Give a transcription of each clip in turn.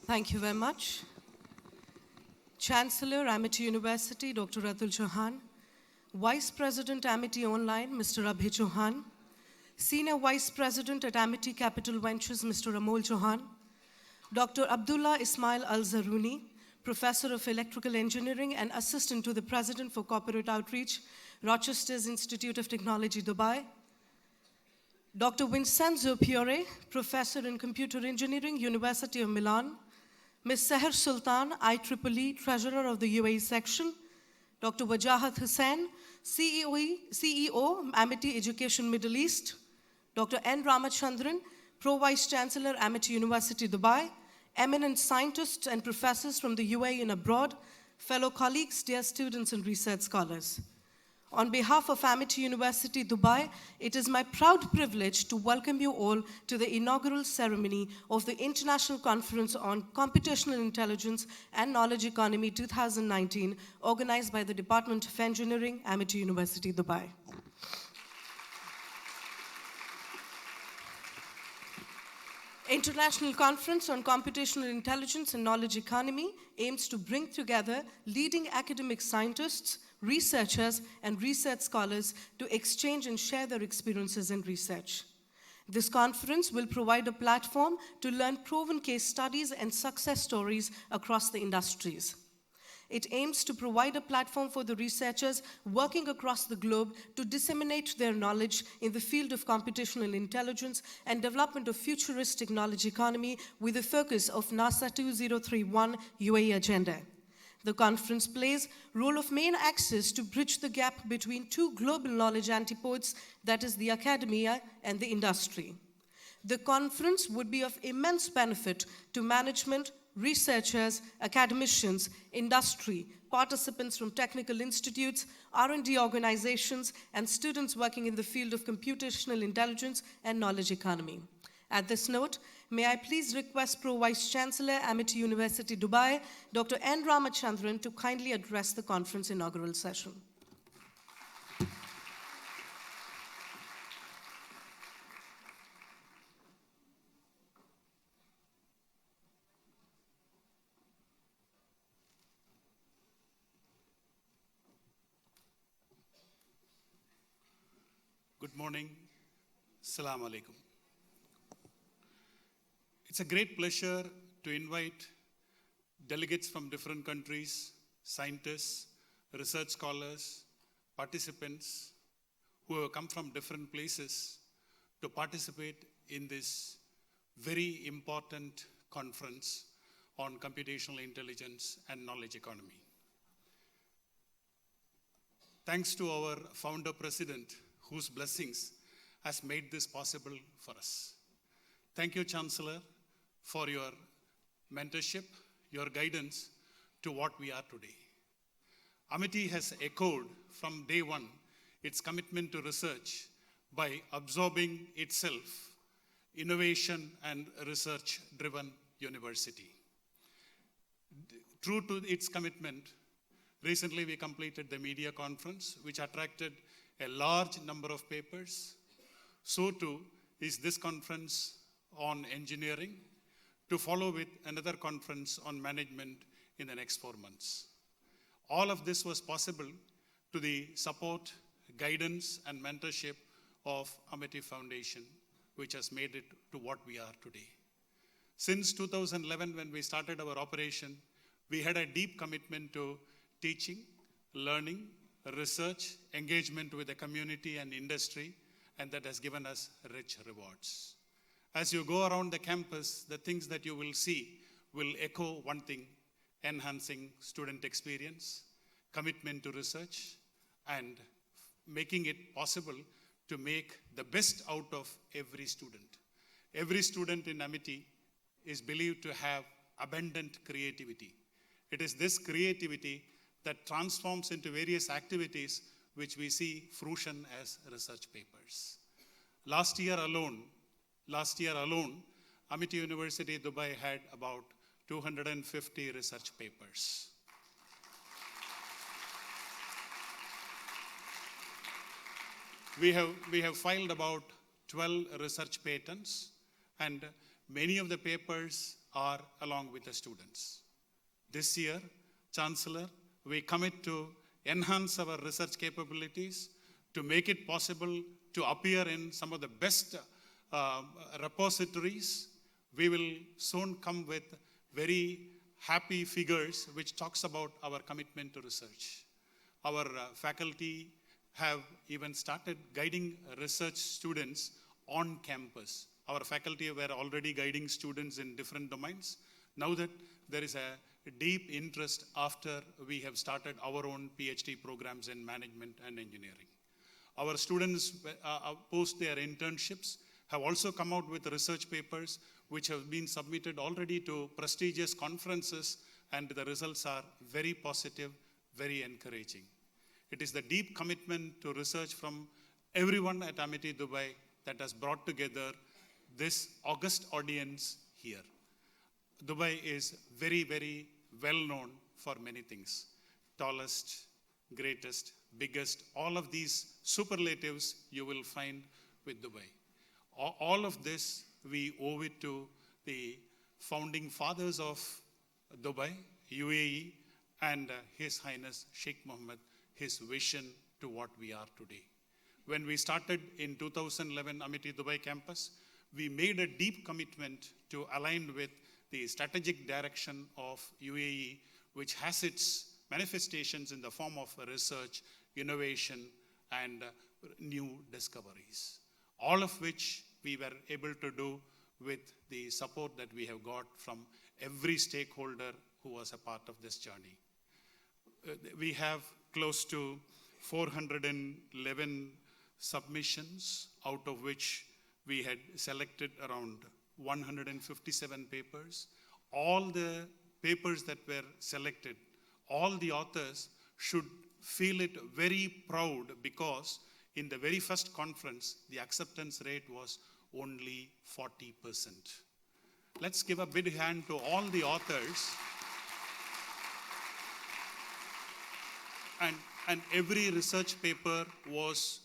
Thank you very much. Chancellor, Amity University, Dr. Atul Chauhan. Vice President, Amity Online, Mr. Abhay Chauhan. Senior Vice President at Amity Capital Ventures, Mr. Amol Chauhan. Dr. Abdullah Ismail Al-Zaruni, Professor of Electrical Engineering and Assistant to the President for Corporate Outreach, Rochester's Institute of Technology, Dubai. Dr. Vincenzo Piore, Professor in Computer Engineering, University of Milan. Ms. Seher Sultan, IEEE Treasurer of the UAE Section. Dr. Wajahat Hussain, CEO, Amity Education Middle East. Dr. N. Ramachandran, Pro-Vice Chancellor, Amity University, Dubai. Eminent scientists and professors from the UAE and abroad. Fellow colleagues, dear students and research scholars. On behalf of Amity University, Dubai, it is my proud privilege to welcome you all to the inaugural ceremony of the International Conference on Computational Intelligence and Knowledge Economy 2019, organized by the Department of Engineering, Amity University, Dubai. International Conference on Computational Intelligence and Knowledge Economy aims to bring together leading academic scientists, researchers, and research scholars to exchange and share their experiences in research. This conference will provide a platform to learn proven case studies and success stories across the industries. It aims to provide a platform for the researchers working across the globe to disseminate their knowledge in the field of computational intelligence and development of futuristic knowledge economy with the focus of NASA 2031 UAE agenda. The conference plays role of main axis to bridge the gap between two global knowledge antipodes, that is the academia and the industry. The conference would be of immense benefit to management, researchers, academicians, industry, participants from technical institutes, R&D organizations, and students working in the field of computational intelligence and knowledge economy. At this note, may I please request Pro-Vice Chancellor, Amity University, Dubai, Dr. N. Ramachandran, to kindly address the conference inaugural session. Good morning. Assalamu alaikum. It's a great pleasure to invite delegates from different countries, scientists, research scholars, participants who have come from different places to participate in this very important conference on computational intelligence and knowledge economy. Thanks to our founder president, whose blessings has made this possible for us. Thank you, Chancellor, for your mentorship, your guidance to what we are today. Amity has echoed from day one its commitment to research by absorbing itself innovation and research-driven university. True to its commitment, recently we completed the media conference, which attracted a large number of papers. So too is this conference on engineering, to follow with another conference on management in the next 4 months. All of this was possible to the support, guidance, and mentorship of Amity Foundation, which has made it to what we are today. Since 2011, when we started our operation, we had a deep commitment to teaching, learning, research, engagement with the community and industry, and that has given us rich rewards. As you go around the campus, the things that you will see will echo one thing: enhancing student experience, commitment to research, and making it possible to make the best out of every student. Every student in Amity is believed to have abundant creativity. It is this creativity that transforms into various activities which we see fruition as research papers. Last year alone, Amity University, Dubai had about 250 research papers. We have filed about 12 research patents, and many of the papers are along with the students. This year, Chancellor, we commit to enhance our research capabilities, to make it possible to appear in some of the best repositories. We will soon come with very happy figures which talks about our commitment to research. Our faculty have even started guiding research students on campus. Our faculty were already guiding students in different domains. Now that there is a deep interest after we have started our own PhD programs in management and engineering. Our students post their internships have also come out with research papers which have been submitted already to prestigious conferences, and the results are very positive, very encouraging. It is the deep commitment to research from everyone at Amity Dubai that has brought together this august audience here. Dubai is very, very well known for many things. Tallest, greatest, biggest, all of these superlatives you will find with Dubai. All of this, we owe it to the founding fathers of Dubai, UAE, and His Highness Sheikh Mohammed, his vision to what we are today. When we started in 2011 Amity Dubai campus, we made a deep commitment to align with the strategic direction of UAE, which has its manifestations in the form of research, innovation, and new discoveries. All of which we were able to do with the support that we have got from every stakeholder who was a part of this journey. We have close to 411 submissions, out of which we had selected around 157 papers. All the papers that were selected, all the authors should feel it very proud, because in the very first conference, the acceptance rate was only 40%. Let's give a big hand to all the authors. And every research paper was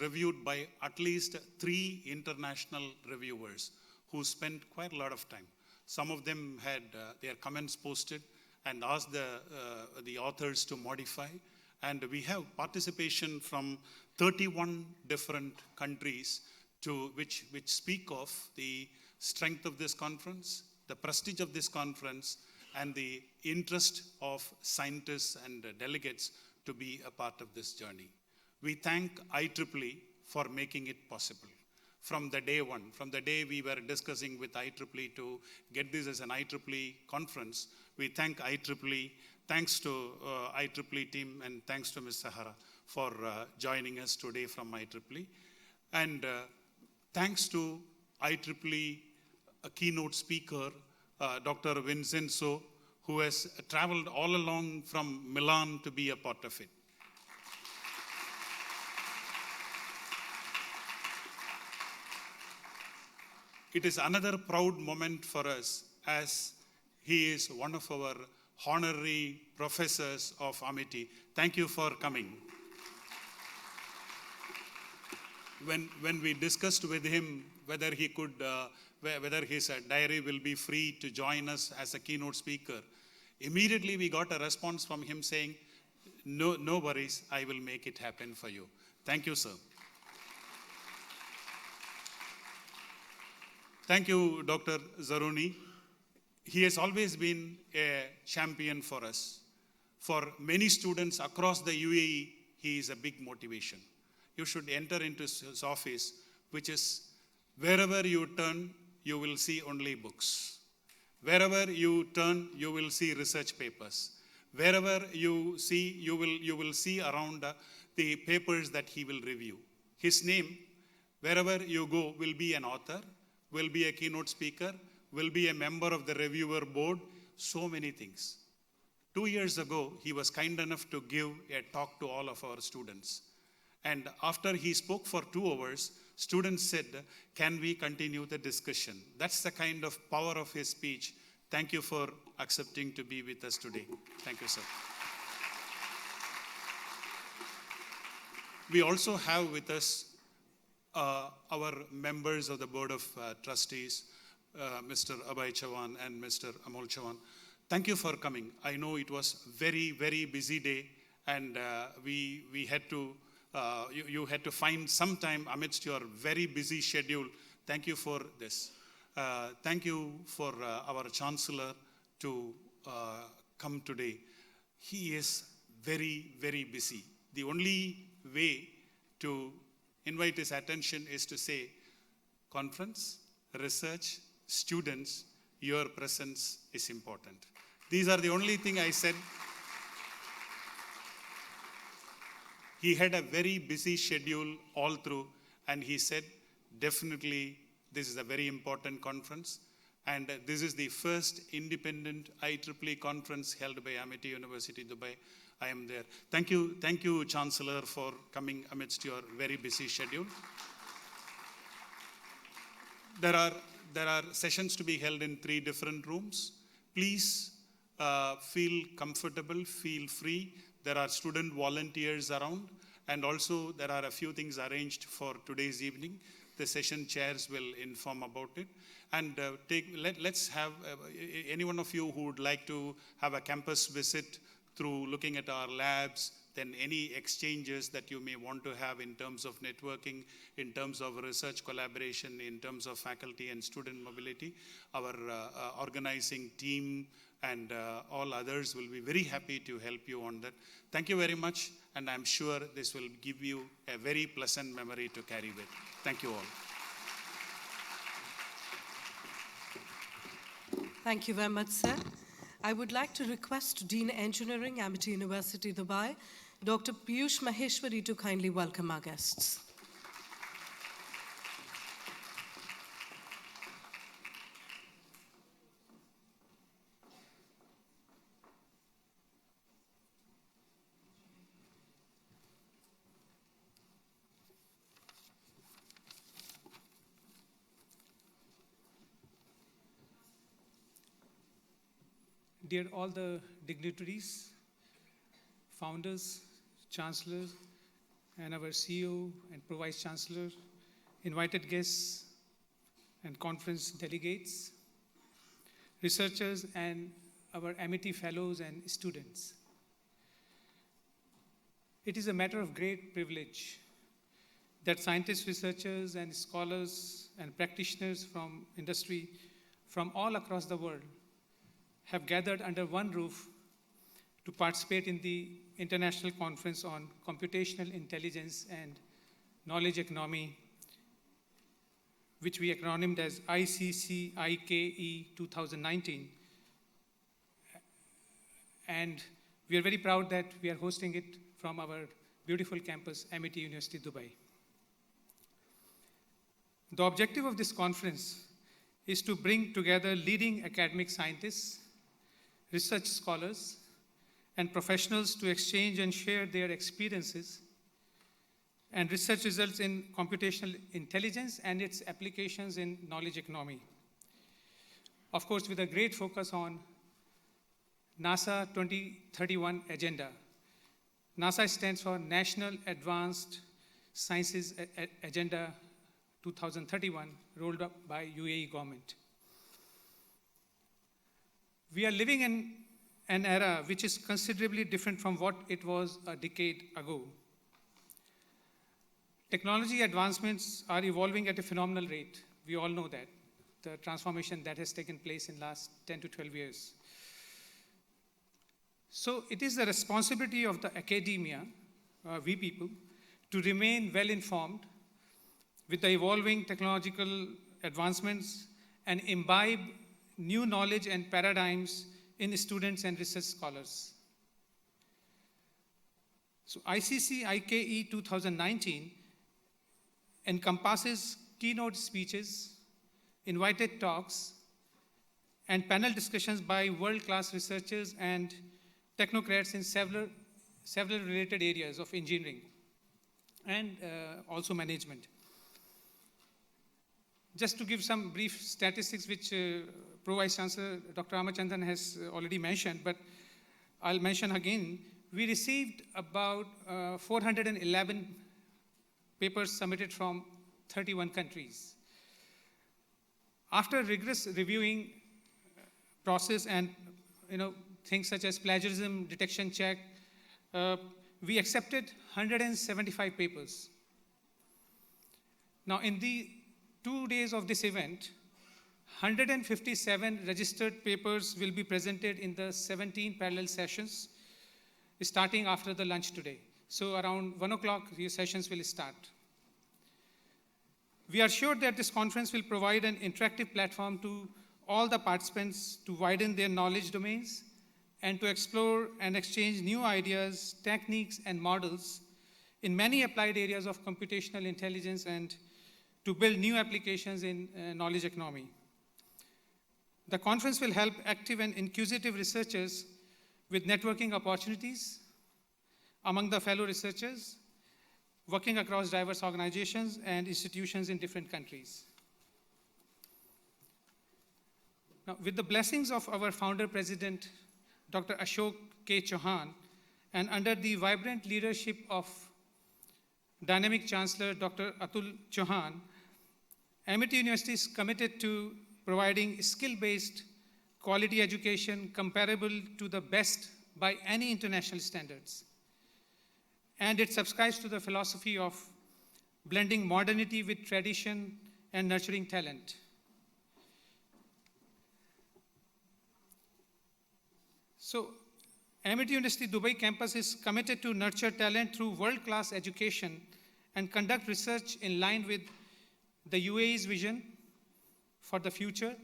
reviewed by at least 3 international reviewers who spent quite a lot of time. Some of them had their comments posted and asked the authors to modify. And we have participation from 31 different countries which speak of the strength of this conference, the prestige of this conference, and the interest of scientists and delegates to be a part of this journey. We thank IEEE for making it possible. From the day one, from the day we were discussing with IEEE to get this as an IEEE conference, we thank IEEE. Thanks to IEEE team, and thanks to Ms. Sahara for joining us today from IEEE. And thanks to IEEE keynote speaker, Dr. Vincenzo, who has traveled all along from Milan to be a part of it. It is another proud moment for us, as he is one of our honorary professors of Amity. Thank you for coming. When we discussed with him whether he could, whether his diary will be free to join us as a keynote speaker, immediately we got a response from him saying, no worries, I will make it happen for you. Thank you, sir. Thank you, Dr. Zaruni. He has always been a champion for us. For many students across the UAE, he is a big motivation. You should enter into his office, which is wherever you turn, you will see only books. Wherever you turn, you will see research papers. Wherever you see, you will see around the papers that he will review. His name, wherever you go, will be an author, will be a keynote speaker, will be a member of the reviewer board, so many things. 2 years ago, he was kind enough to give a talk to all of our students. And after he spoke for 2 hours, students said, can we continue the discussion? That's the kind of power of his speech. Thank you for accepting to be with us today. Thank you, sir. We also have with us our members of the Board of Trustees, Mr. Abhay Chavan and Mr. Amol Chavan. Thank you for coming. I know it was very, very busy day, and we had to, you had to find some time amidst your very busy schedule. Thank you for this. Thank you for our Chancellor to come today. He is very, very busy. The only way to invite his attention is to say, conference, research, students, your presence is important. These are the only thing I said. He had a very busy schedule all through, and he said, definitely, this is a very important conference. And this is the first independent IEEE conference held by Amity University, Dubai. I am there. Thank you, Chancellor, for coming amidst your very busy schedule. There are sessions to be held in 3 different rooms. Please feel comfortable, feel free. There are student volunteers around, and also there are a few things arranged for today's evening. The session chairs will inform about it. And let's have, any one of you who would like to have a campus visit through looking at our labs, then any exchanges that you may want to have in terms of networking, in terms of research collaboration, in terms of faculty and student mobility, our organizing team and all others will be very happy to help you on that. Thank you very much, and I'm sure this will give you a very pleasant memory to carry with. Thank you all. Thank you very much, sir. I would like to request Dean Engineering, Amity University, Dubai, Dr. Piyush Maheshwari, to kindly welcome our guests. Dear all the dignitaries, founders, chancellors, and our CEO and Pro-Vice Chancellor, invited guests and conference delegates, researchers, and our Amity fellows and students. It is a matter of great privilege that scientists, researchers, and scholars and practitioners from industry from all across the world have gathered under one roof to participate in the International Conference on Computational Intelligence and Knowledge Economy, which we acronymed as ICCIKE-2019. And we are very proud that we are hosting it from our beautiful campus, Amity University, Dubai. The objective of this conference is to bring together leading academic scientists, research scholars, and professionals to exchange and share their experiences and research results in computational intelligence and its applications in knowledge economy. Of course, with a great focus on NASA 2031 agenda. NASA stands for National Advanced Sciences Agenda 2031, rolled up by UAE government. We are living in an era which is considerably different from what it was a decade ago. Technology advancements are evolving at a phenomenal rate. We all know that, the transformation that has taken place in the last 10 to 12 years. So it is the responsibility of the academia, we people, to remain well-informed with the evolving technological advancements and imbibe new knowledge and paradigms in students and research scholars. So ICCIKE 2019 encompasses keynote speeches, invited talks, and panel discussions by world-class researchers and technocrats in several related areas of engineering and also management. Just to give some brief statistics which Pro-Vice Chancellor Dr. Ramachandran has already mentioned, but I'll mention again, we received about 411 papers submitted from 31 countries. After rigorous reviewing process and things such as plagiarism detection check, we accepted 175 papers. Now, in the 2 days of this event, 157 registered papers will be presented in the 17 parallel sessions, starting after the lunch today. So around 1 o'clock, these sessions will start. We are sure that this conference will provide an interactive platform to all the participants to widen their knowledge domains and to explore and exchange new ideas, techniques, and models in many applied areas of computational intelligence and to build new applications in knowledge economy. The conference will help active and inquisitive researchers with networking opportunities among the fellow researchers working across diverse organizations and institutions in different countries. Now, with the blessings of our founder president, Dr. Ashok K. Chauhan, and under the vibrant leadership of dynamic Chancellor Dr. Atul Chauhan, Amity University is committed to providing skill-based quality education comparable to the best by any international standards. And it subscribes to the philosophy of blending modernity with tradition and nurturing talent. So, Amity University Dubai campus is committed to nurture talent through world-class education and conduct research in line with the UAE's vision for the future.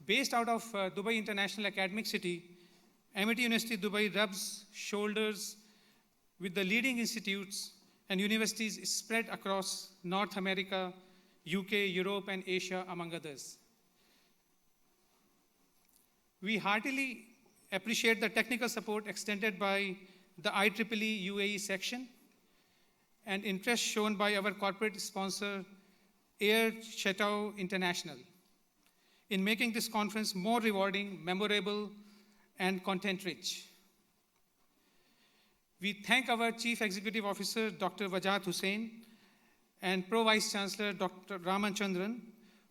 Based out of Dubai International Academic City, Amity University Dubai rubs shoulders with the leading institutes and universities spread across North America, UK, Europe, and Asia, among others. We heartily appreciate the technical support extended by the IEEE UAE section and interest shown by our corporate sponsor, Air Chateau International, in making this conference more rewarding, memorable, and content-rich. We thank our Chief Executive Officer, Dr. Wajat Hussain, and Pro Vice Chancellor, Dr. Raman Chandran,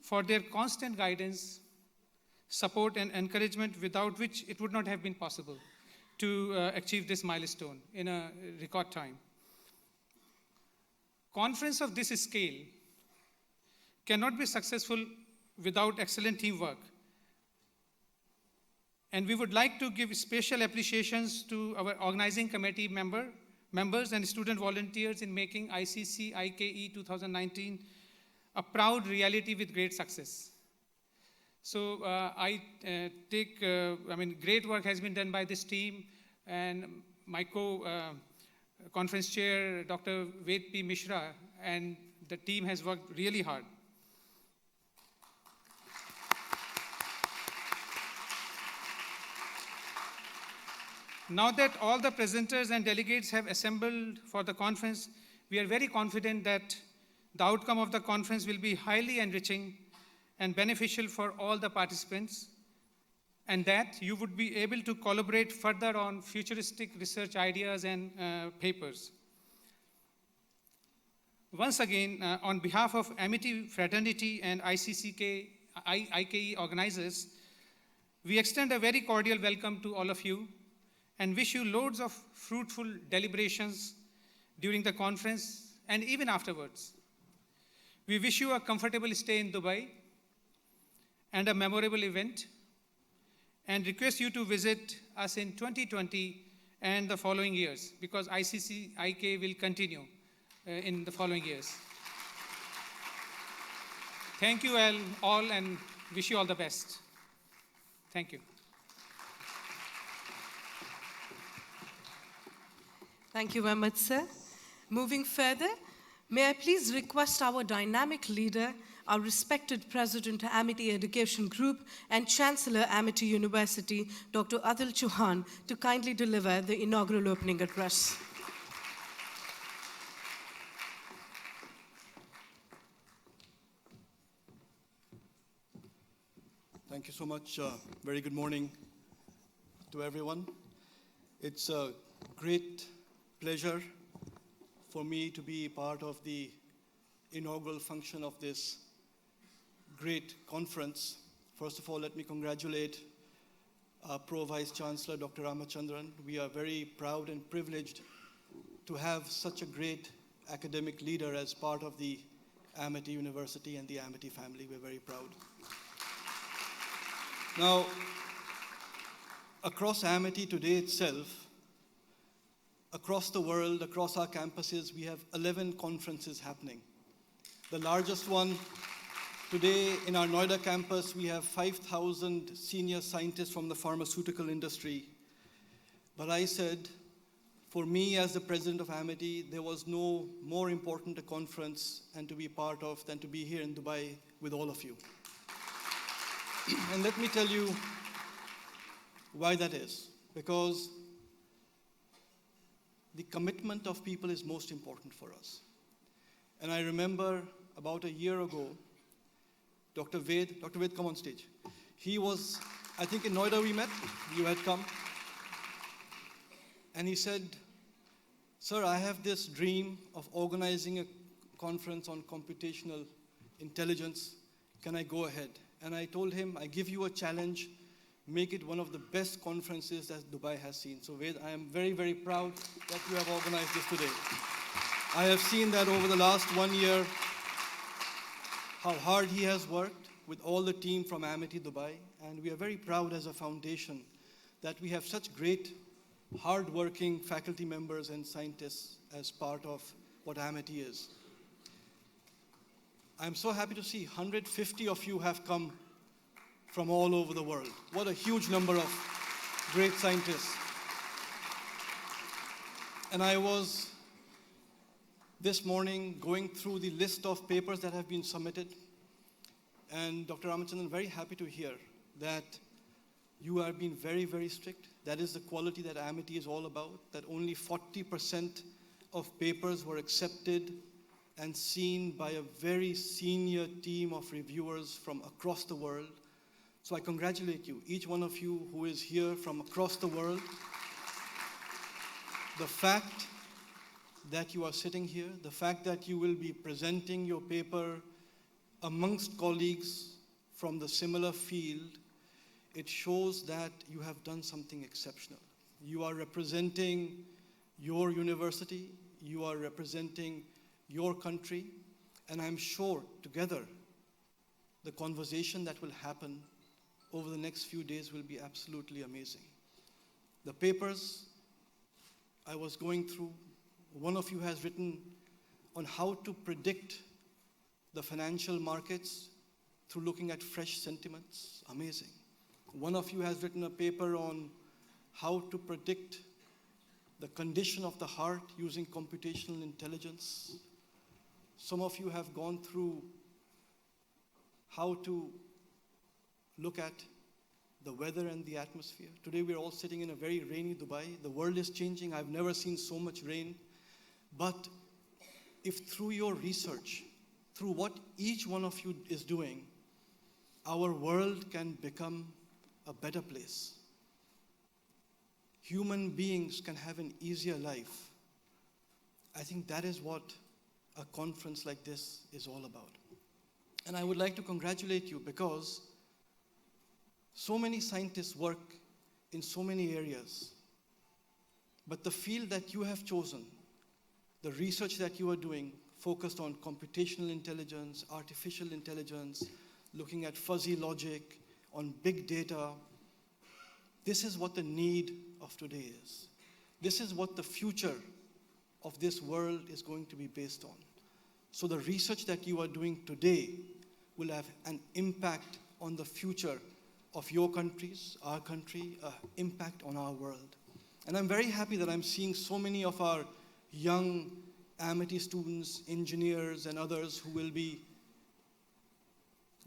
for their constant guidance, support, and encouragement, without which it would not have been possible to achieve this milestone in a record time. Conference of this scale cannot be successful without excellent teamwork. And we would like to give special appreciations to our organizing committee members and student volunteers in making ICCIKE-2019 a proud reality with great success. So great work has been done by this team, and my co-conference chair, Dr. Ved P. Mishra, and the team has worked really hard. Now that all the presenters and delegates have assembled for the conference, we are very confident that the outcome of the conference will be highly enriching and beneficial for all the participants, and that you would be able to collaborate further on futuristic research ideas and papers. Once again, on behalf of Amity Fraternity and ICCIKE organizers, we extend a very cordial welcome to all of you and wish you loads of fruitful deliberations during the conference and even afterwards. We wish you a comfortable stay in Dubai and a memorable event, and request you to visit us in 2020 and the following years, because ICCIK will continue in the following years. Thank you all, and wish you all the best. Thank you. Thank you very much, sir. Moving further, may I please request our dynamic leader, our respected President, Amity Education Group, and Chancellor, Amity University, Dr. Atul Chauhan, to kindly deliver the inaugural opening address. Thank you so much. Very good morning to everyone. It's a great pleasure for me to be part of the inaugural function of this great conference. First of all, let me congratulate our Pro Vice Chancellor, Dr. Ramachandran. We are very proud and privileged to have such a great academic leader as part of the Amity University and the Amity family. We're very proud. Now, across Amity today itself, across the world, across our campuses, we have 11 conferences happening. The largest one today in our Noida campus, we have 5,000 senior scientists from the pharmaceutical industry. But I said, for me as the president of Amity, there was no more important a conference and to be part of than to be here in Dubai with all of you. And let me tell you why that is. Because the commitment of people is most important for us. And I remember about a year ago, Dr. Ved, come on stage. He was, I think in Noida we met, you had come. And he said, sir, I have this dream of organizing a conference on computational intelligence. Can I go ahead? And I told him, I give you a challenge, make it one of the best conferences that Dubai has seen. So Ved, I am very, very proud that you have organized this today. I have seen that over the last 1 year, how hard he has worked with all the team from Amity Dubai. And we are very proud as a foundation that we have such great, hard-working faculty members and scientists as part of what Amity is. I'm so happy to see 150 of you have come from all over the world. What a huge number of great scientists. And I was this morning going through the list of papers that have been submitted. And Dr. Ramachandran, very happy to hear that you are being very, very strict. That is the quality that Amity is all about, that only 40% of papers were accepted and seen by a very senior team of reviewers from across the world. So I congratulate you, each one of you who is here from across the world. The fact that you are sitting here, the fact that you will be presenting your paper amongst colleagues from the similar field, it shows that you have done something exceptional. You are representing your university, you are representing your country, and I'm sure together the conversation that will happen over the next few days will be absolutely amazing. The papers I was going through, one of you has written on how to predict the financial markets through looking at fresh sentiments. Amazing. One of you has written a paper on how to predict the condition of the heart using computational intelligence. Some of you have gone through how to look at the weather and the atmosphere. Today we're all sitting in a very rainy Dubai. The world is changing. I've never seen so much rain. But if through your research, through what each one of you is doing, our world can become a better place. Human beings can have an easier life. I think that is what a conference like this is all about. And I would like to congratulate you because so many scientists work in so many areas. But the field that you have chosen, the research that you are doing, focused on computational intelligence, artificial intelligence, looking at fuzzy logic, on big data. This is what the need of today is. This is what the future of this world is going to be based on. So the research that you are doing today will have an impact on the future of your countries, our country, impact on our world. And I'm very happy that I'm seeing so many of our young Amity students, engineers, and others who will be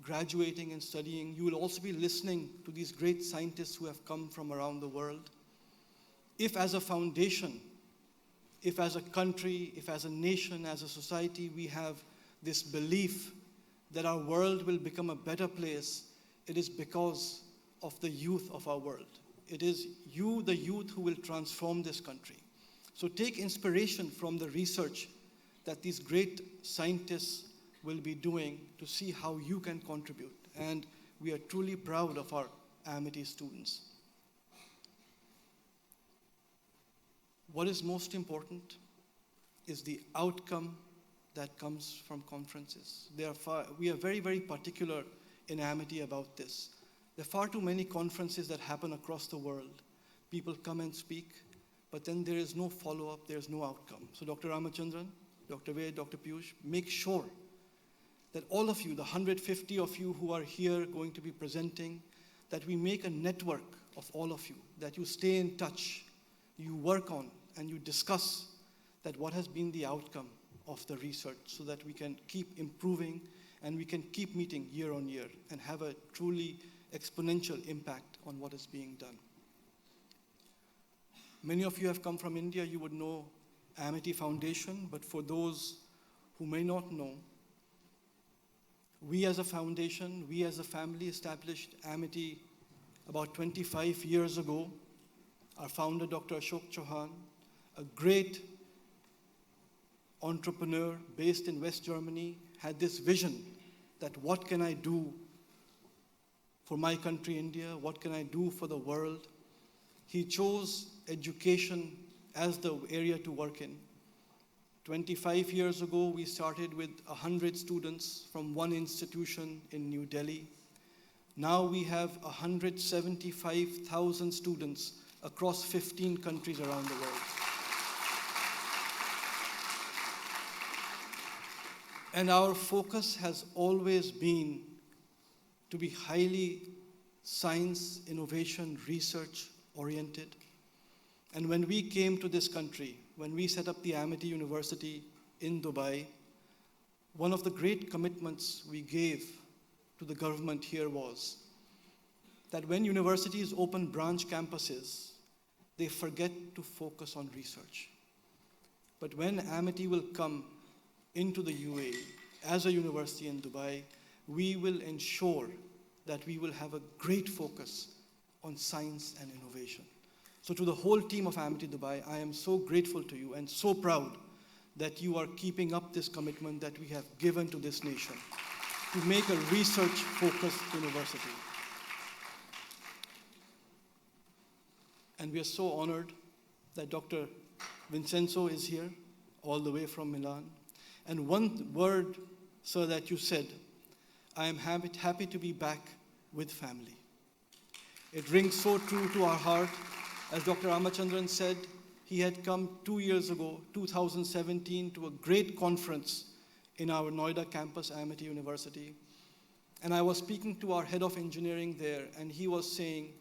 graduating and studying. You will also be listening to these great scientists who have come from around the world. If as a foundation, if as a country, if as a nation, as a society, we have this belief that our world will become a better place, it is because of the youth of our world. It is you, the youth, who will transform this country. So take inspiration from the research that these great scientists will be doing to see how you can contribute. And we are truly proud of our Amity students. What is most important is the outcome that comes from conferences. We are very, very particular in Amity about this. There are far too many conferences that happen across the world. People come and speak, but then there is no follow-up, there is no outcome. So Dr. Ramachandran, Dr. Ved, Dr. Piyush, make sure that all of you, the 150 of you who are here going to be presenting, that we make a network of all of you, that you stay in touch, you work on, and you discuss that what has been the outcome of the research so that we can keep improving and we can keep meeting year on year and have a truly exponential impact on what is being done. Many of you have come from India, you would know Amity Foundation, but for those who may not know, we as a foundation, we as a family established Amity about 25 years ago. Our founder, Dr. Ashok Chauhan, a great entrepreneur based in West Germany, had this vision that what can I do for my country, India? What can I do for the world? He chose education as the area to work in. 25 years ago, we started with 100 students from one institution in New Delhi. Now we have 175,000 students across 15 countries around the world. And our focus has always been to be highly science, innovation, research oriented. And when we came to this country, when we set up the Amity University in Dubai, one of the great commitments we gave to the government here was that when universities open branch campuses, they forget to focus on research. But when Amity will come into the UAE as a university in Dubai, we will ensure that we will have a great focus on science and innovation. So to the whole team of Amity Dubai, I am so grateful to you and so proud that you are keeping up this commitment that we have given to this nation to make a research-focused university. And we are so honored that Dr. Vincenzo is here, all the way from Milan. And one word, sir, that you said, I am happy to be back with family. It rings so true to our heart. As Dr. Ramachandran said, he had come 2 years ago, 2017, to a great conference in our Noida campus, Amity University. And I was speaking to our head of engineering there, and he was saying,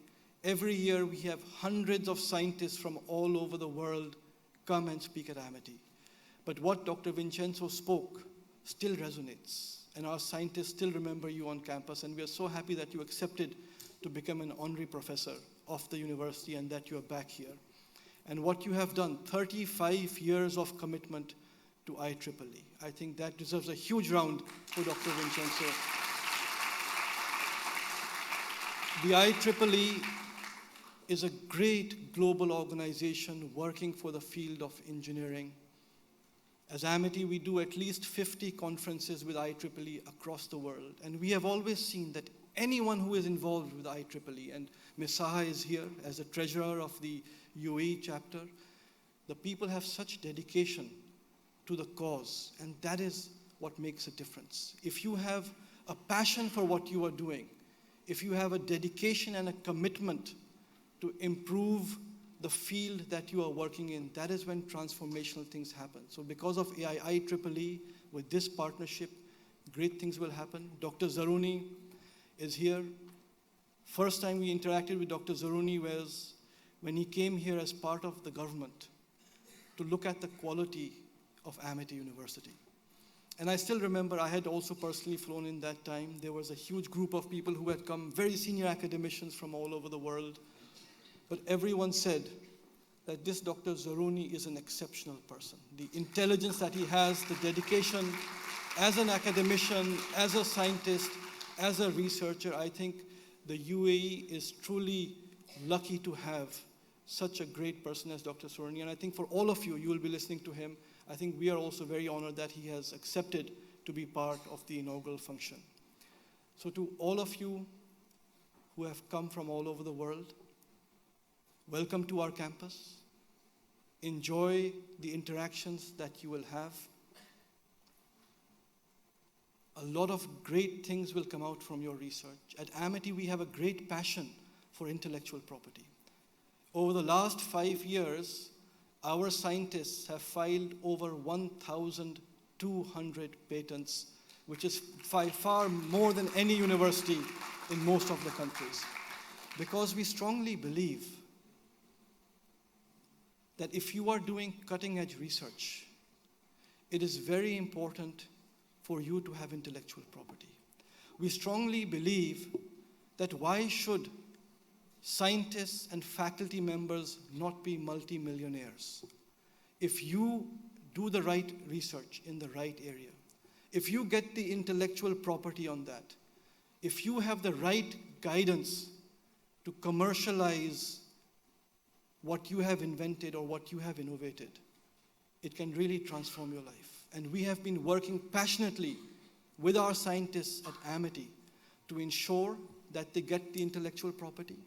every year we have hundreds of scientists from all over the world come and speak at Amity. But what Dr. Vincenzo spoke still resonates, and our scientists still remember you on campus, and we are so happy that you accepted to become an honorary professor of the university and that you are back here. And what you have done, 35 years of commitment to IEEE. I think that deserves a huge round for Dr. Vincenzo. The IEEE is a great global organization working for the field of engineering. As Amity, we do at least 50 conferences with IEEE across the world. And we have always seen that anyone who is involved with IEEE, and Ms. Saha is here as the treasurer of the UAE chapter, the people have such dedication to the cause, and that is what makes a difference. If you have a passion for what you are doing, if you have a dedication and a commitment to improve the field that you are working in, that is when transformational things happen. So because of IEEE, with this partnership, great things will happen. Dr. Zaruni is here. First time we interacted with Dr. Zaruni was when he came here as part of the government to look at the quality of Amity University. And I still remember I had also personally flown in that time. There was a huge group of people who had come, very senior academicians from all over the world. But everyone said that this Dr. Zaruni is an exceptional person. The intelligence that he has, the dedication as an academician, as a scientist, as a researcher, I think the UAE is truly lucky to have such a great person as Dr. Zaruni. And I think for all of you, you will be listening to him. I think we are also very honored that he has accepted to be part of the inaugural function. So to all of you who have come from all over the world, welcome to our campus. Enjoy the interactions that you will have. A lot of great things will come out from your research. At Amity, we have a great passion for intellectual property. Over the last 5 years, our scientists have filed over 1,200 patents, which is far more than any university in most of the countries. Because we strongly believe that if you are doing cutting-edge research, it is very important for you to have intellectual property. We strongly believe that why should scientists and faculty members not be multimillionaires? If you do the right research in the right area, if you get the intellectual property on that, if you have the right guidance to commercialize what you have invented or what you have innovated, it can really transform your life. And we have been working passionately with our scientists at Amity to ensure that they get the intellectual property,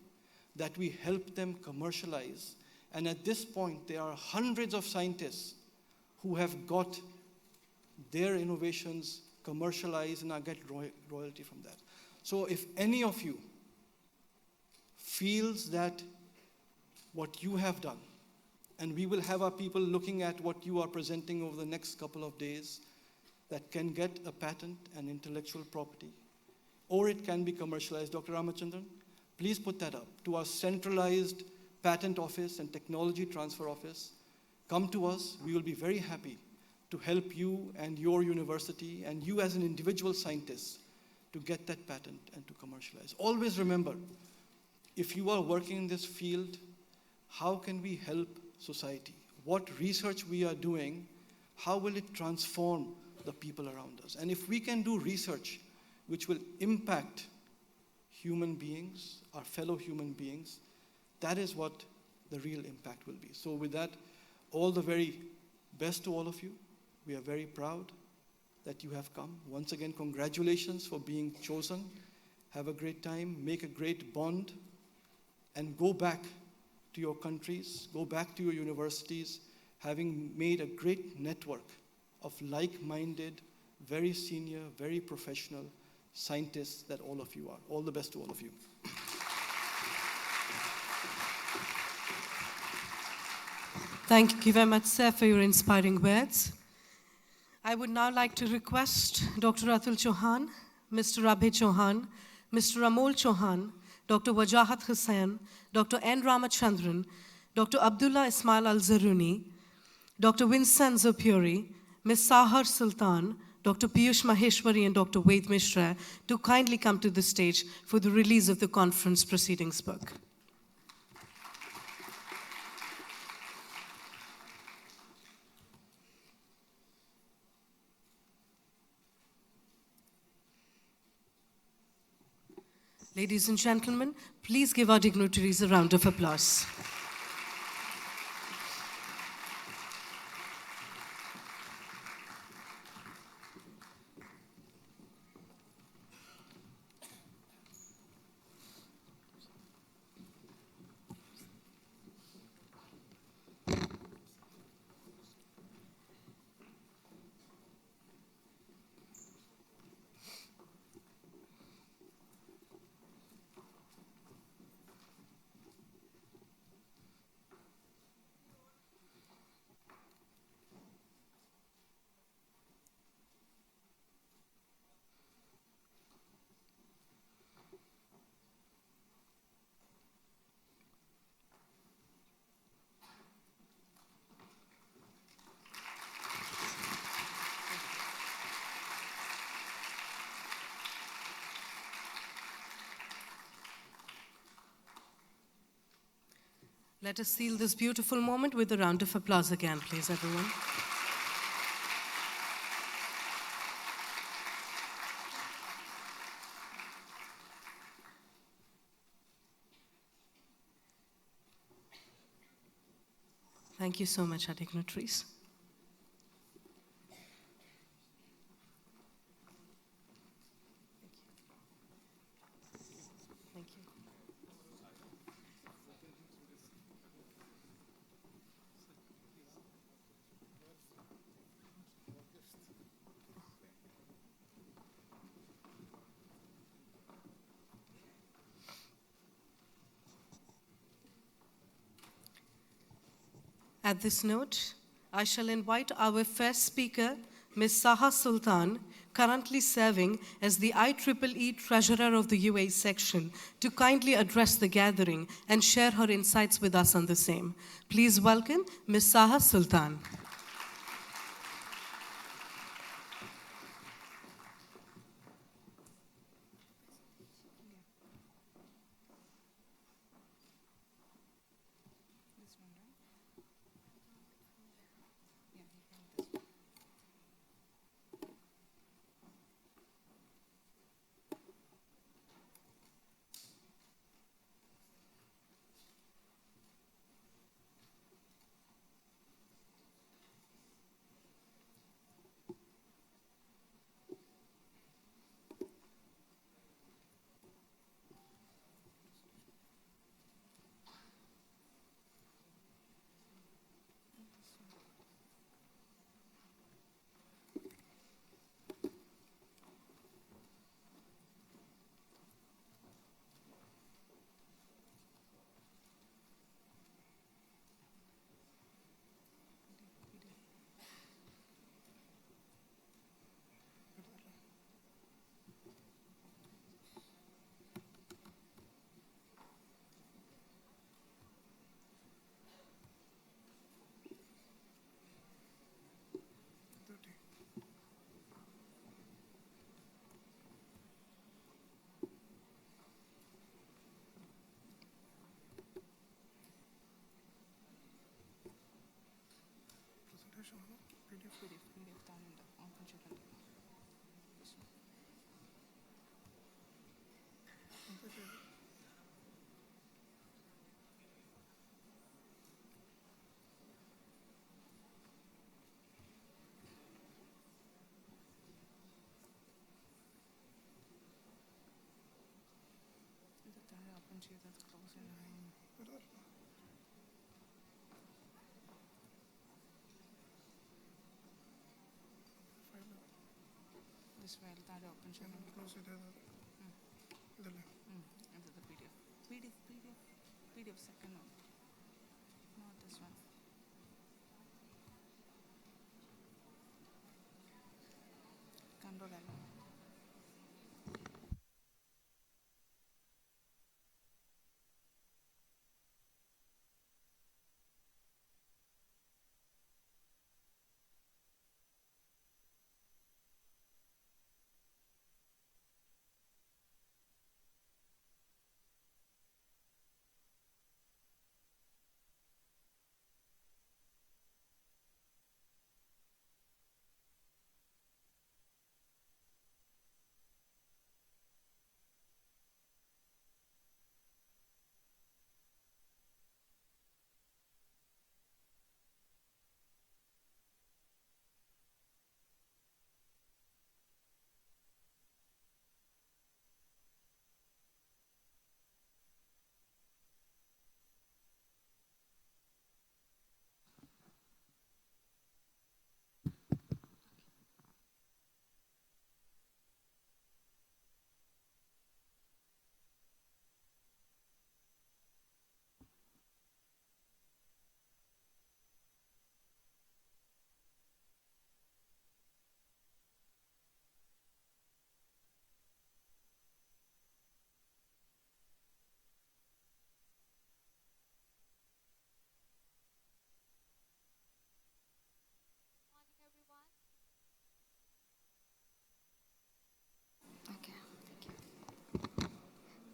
that we help them commercialize. And at this point, there are hundreds of scientists who have got their innovations commercialized and are get royalty from that. So if any of you feels that what you have done, and we will have our people looking at what you are presenting over the next couple of days, that can get a patent and intellectual property, or it can be commercialized. Dr. Ramachandran, please put that up to our centralized patent office and technology transfer office. Come to us. We will be very happy to help you and your university and you as an individual scientist to get that patent and to commercialize. Always remember, if you are working in this field, how can we help society? What research we are doing, how will it transform the people around us? And if we can do research which will impact human beings, our fellow human beings, that is what the real impact will be. So with that, all the very best to all of you. We are very proud that you have come. Once again, congratulations for being chosen. Have a great time, make a great bond, and go back to your countries, go back to your universities, having made a great network of like-minded, very senior, very professional scientists that all of you are. All the best to all of you. Thank you very much, sir, for your inspiring words. I would now like to request Dr. Atul Chauhan, Mr. Abhay Chauhan, Mr. Amol Chauhan, Dr. Wajahat Hussain, Dr. N. Ramachandran, Dr. Abdullah Ismail Al-Zaruni, Dr. Vincenzo Puri, Ms. Sahar Sultan, Dr. Piyush Maheshwari, and Dr. Ved Mishra to kindly come to the stage for the release of the conference proceedings book. Ladies and gentlemen, please give our dignitaries a round of applause. Let us seal this beautiful moment with a round of applause again, please, everyone. Thank you so much, our dignitaries. At this note, I shall invite our first speaker, Ms. Saha Sultan, currently serving as the IEEE Treasurer of the UAE section, to kindly address the gathering and share her insights with us on the same. Please welcome Ms. Saha Sultan. This file താഴെ open ചെയ്യണം ഇതിൽ PDF second one, not this one. Control L.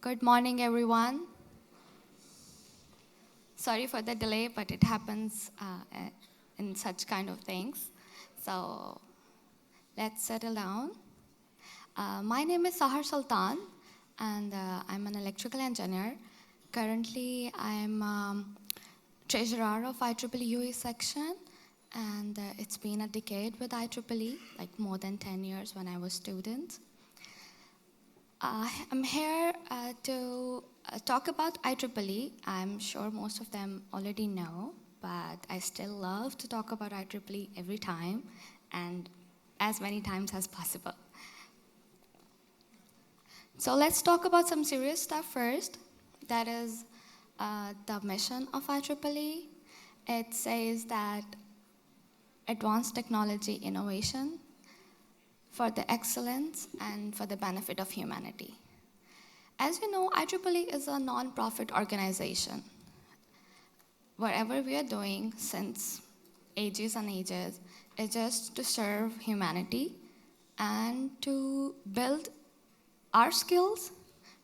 Good morning, everyone. Sorry for the delay, but it happens in such kind of things. So let's settle down. My name is Sahar Sultan, and I'm an electrical engineer. Currently, I'm treasurer of IEEE UAE section, and it's been a decade with IEEE, like more than 10 years when I was student. I'm here to talk about IEEE. I'm sure most of them already know, but I still love to talk about IEEE every time and as many times as possible. So let's talk about some serious stuff first. That is the mission of IEEE It says that advanced technology innovation for the excellence and for the benefit of humanity. As you know, IEEE is a non-profit organization. Whatever we are doing since ages and ages is just to serve humanity and to build our skills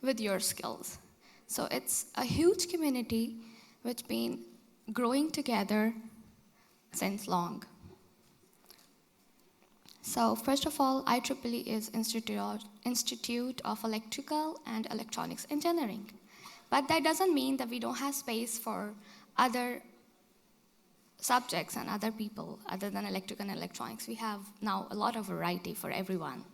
with your skills. So it's a huge community which been growing together since long. So first of all, IEEE is Institute of Electrical and Electronics Engineering. But that doesn't mean that we don't have space for other subjects and other people other than electrical and electronics. We have now a lot of variety for everyone.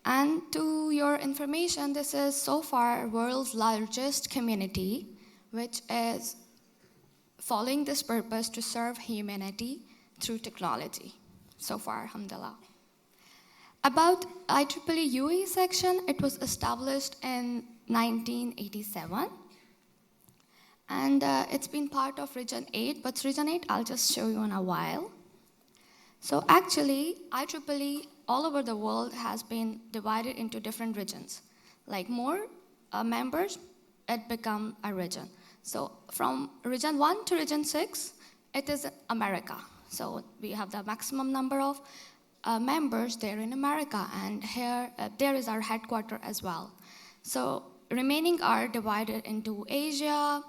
And to your information, this is so far world's largest community, which is following this purpose to serve humanity through technology. So far, alhamdulillah. About IEEE UAE section, it was established in 1987. And it's been part of Region 8, but Region 8 I'll just show you in a while. So actually, IEEE all over the world has been divided into different regions. Like more members, it become a region. So from Region 1 to Region 6, it is America. So we have the maximum number of members there in America, and here there is our headquarters as well. So remaining are divided into Asia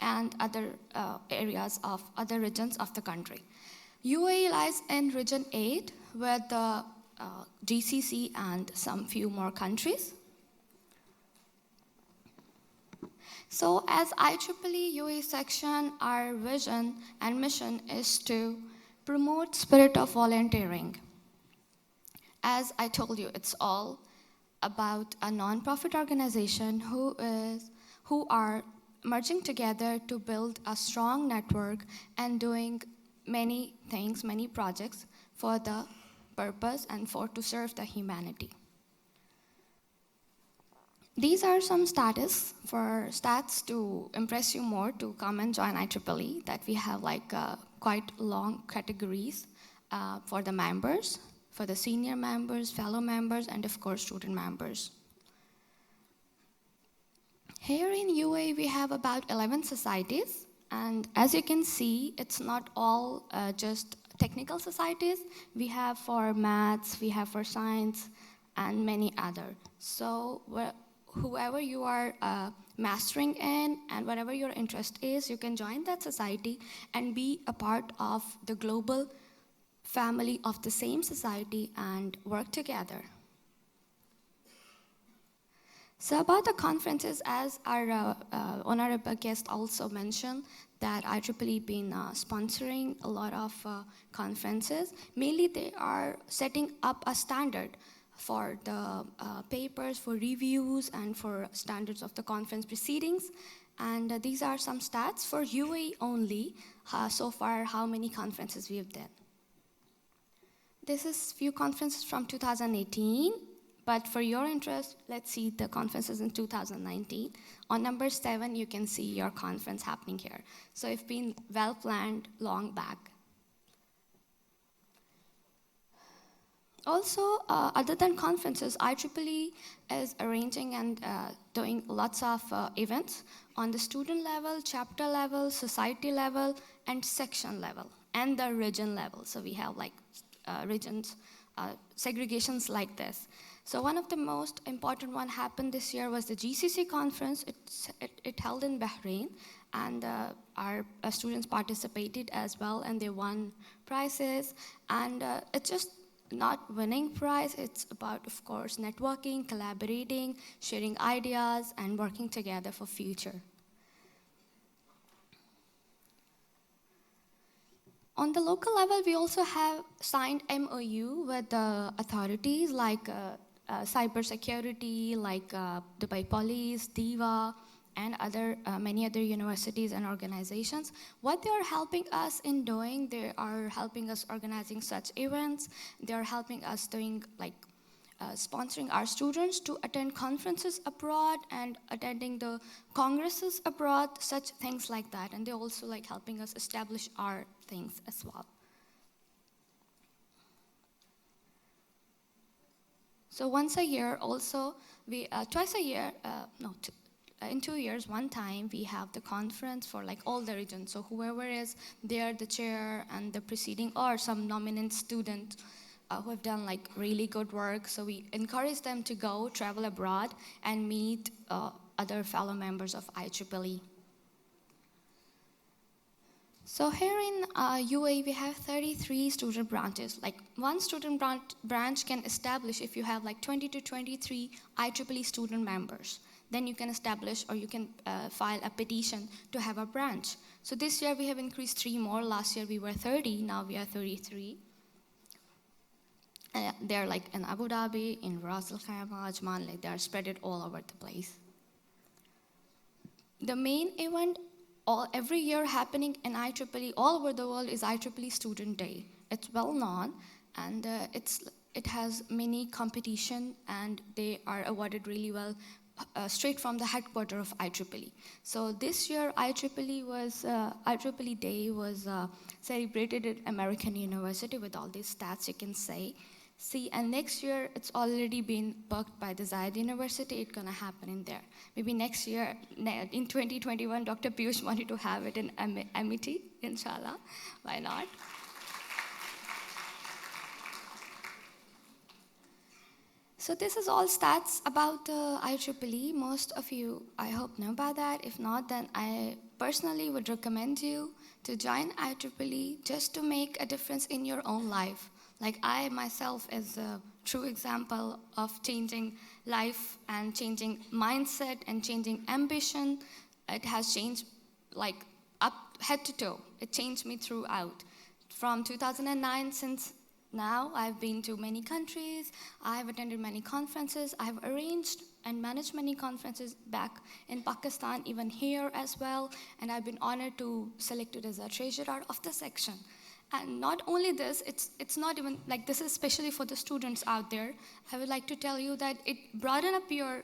and other areas of other regions of the country. UAE lies in Region 8 with the GCC and some few more countries. So as IEEE UAE section, our vision and mission is to promote spirit of volunteering. As I told you, it's all about a non-profit organization who are merging together to build a strong network and doing many things, many projects for the purpose and to serve the humanity. These are some stats to impress you more to come and join IEEE, that we have like quite long categories for the members, for the senior members, fellow members, and of course student members. Here in UAE, we have about 11 societies, and as you can see, it's not all just technical societies. We have for maths, we have for science, and many other. So whoever you are mastering in and whatever your interest is, you can join that society and be a part of the global family of the same society and work together. So about the conferences, as our honorable guest also mentioned, that IEEE been sponsoring a lot of conferences. Mainly they are setting up a standard for the papers, for reviews, and for standards of the conference proceedings. And these are some stats for UAE only, so far how many conferences we have done. This is few conferences from 2018, but for your interest, let's see the conferences in 2019. On number 7, you can see your conference happening here. So it's been well planned long back. Also, other than conferences, IEEE is arranging and doing lots of events on the student level, chapter level, society level, and section level, and the region level. So we have like regions, segregations like this. So one of the most important one happened this year was the GCC conference. It held in Bahrain, and our students participated as well, and they won prizes. And it's just not winning prize, it's about, of course, networking, collaborating, sharing ideas, and working together for future. On the local level, we also have signed MOU with the authorities like cybersecurity, like Dubai Police, DIVA, and many other universities and organizations. What they are helping us in doing, they are helping us organizing such events. They are helping us doing like sponsoring our students to attend conferences abroad and attending the congresses abroad, such things like that. And they're also like helping us establish our things as well. So once a year also, we, twice a year, in 2 years, one time, we have the conference for like all the regions. So whoever is there, the chair and the preceding, or some nominant student who have done like really good work. So we encourage them to go, travel abroad, and meet other fellow members of IEEE. So here in UAE, we have 33 student branches. Like one student branch can establish if you have like 20 to 23 IEEE student members. Then you can establish or you can file a petition to have a branch. So this year we have increased 3 more. Last year we were 30, now we are 33. They're like in Abu Dhabi, in Ras Al Khaimah, Ajman, like they are spread it all over the place. The main event every year happening in IEEE all over the world is IEEE Student Day. It's well known, and it has many competition, and they are awarded really well straight from the headquarters of IEEE. So this year IEEE Day was celebrated at American University with all these stats you can see, and next year it's already been booked by the Zayed University. It's gonna happen in there. Maybe next year, in 2021, Dr. Piyush wanted to have it in Amity, inshallah. Why not? So this is all stats about IEEE. Most of you, I hope, know about that. If not, then I personally would recommend you to join IEEE just to make a difference in your own life. Like I myself is a true example of changing life and changing mindset and changing ambition. It has changed like up head to toe. It changed me throughout. From 2009 since now, I've been to many countries, I've attended many conferences, I've arranged and managed many conferences back in Pakistan, even here as well, and I've been honored to selected as a treasurer of the section. And not only this, it's not even like this is especially for the students out there. I would like to tell you that it broaden up your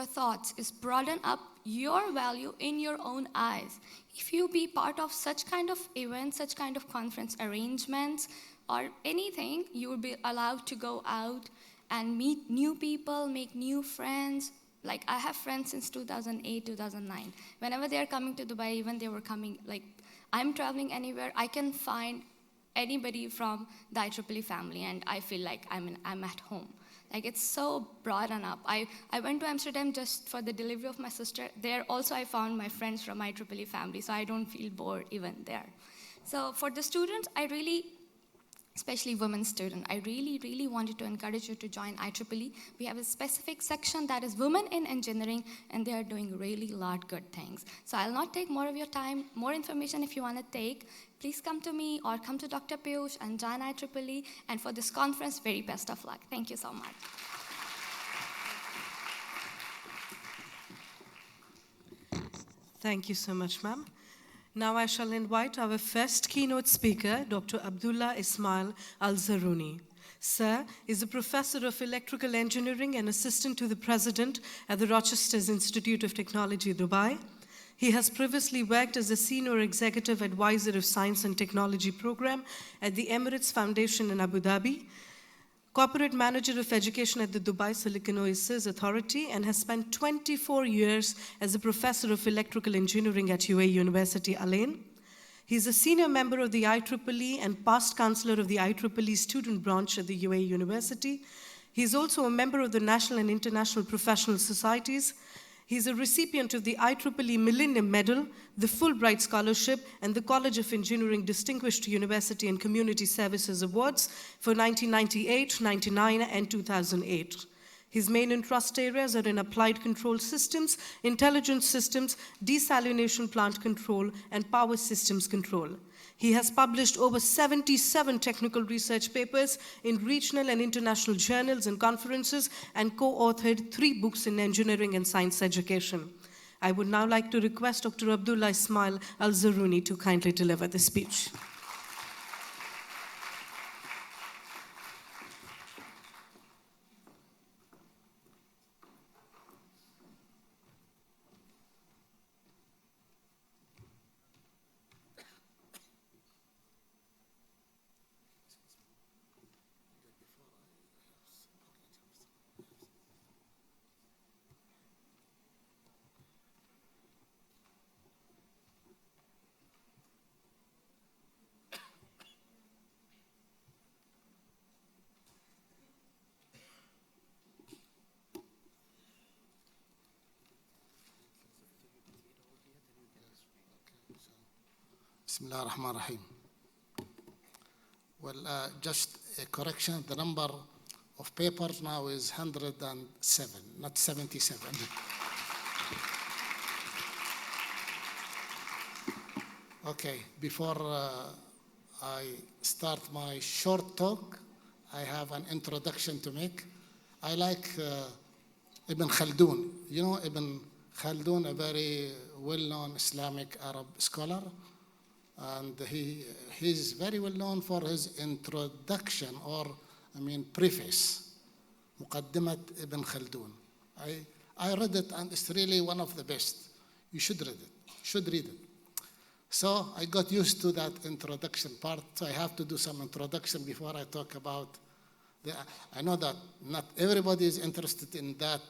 thoughts, is broaden up your value in your own eyes. If you be part of such kind of events, such kind of conference arrangements, or anything, you will be allowed to go out and meet new people, make new friends. Like I have friends since 2008, 2009. Whenever they are coming to Dubai, even they were coming, like I'm traveling anywhere, I can find anybody from the IEEE family, and I feel like I'm at home. Like it's so broad enough. I went to Amsterdam just for the delivery of my sister. There also I found my friends from IEEE family, so I don't feel bored even there. So for the students, especially women students, I really wanted to encourage you to join IEEE. We have a specific section that is women in engineering, and they are doing really a lot good things. So I'll not take more of your time. More information if you want to take, please come to me or come to Dr. Piyush and join IEEE. And for this conference, very best of luck. Thank you so much. Thank you so much, ma'am. Now I shall invite our first keynote speaker, Dr. Abdullah Ismail Al-Zaruni. Sir is a professor of electrical engineering and assistant to the president at the Rochester's Institute of Technology, Dubai. He has previously worked as a senior executive advisor of Science and Technology program at the Emirates Foundation in Abu Dhabi, corporate manager of education at the Dubai Silicon Oasis Authority, and has spent 24 years as a professor of electrical engineering at UAE University, Al Ain. He's a senior member of the IEEE and past counselor of the IEEE student branch at the UAE University. He's also a member of the National and International Professional Societies. He's a recipient of the IEEE Millennium Medal, the Fulbright Scholarship, and the College of Engineering Distinguished University and Community Services Awards for 1998, 99, and 2008. His main interest areas are in applied control systems, intelligent systems, desalination plant control, and power systems control. He has published over 77 technical research papers in regional and international journals and conferences, and co-authored 3 books in engineering and science education. I would now like to request Dr. Abdullah Ismail Al-Zaruni to kindly deliver the speech. Bismillah ar-Rahman ar-Rahim. Well, just a correction, the number of papers now is 107, not 77. Okay, before I start my short talk, I have an introduction to make. I like Ibn Khaldun. You know Ibn Khaldun, a very well-known Islamic Arab scholar, and he's very well known for his introduction, or preface, Muqaddimat Ibn Khaldun. I read it, and it's really one of the best. You should read it. So I got used to that introduction part, so I have to do some introduction before I talk about I know that not everybody is interested in that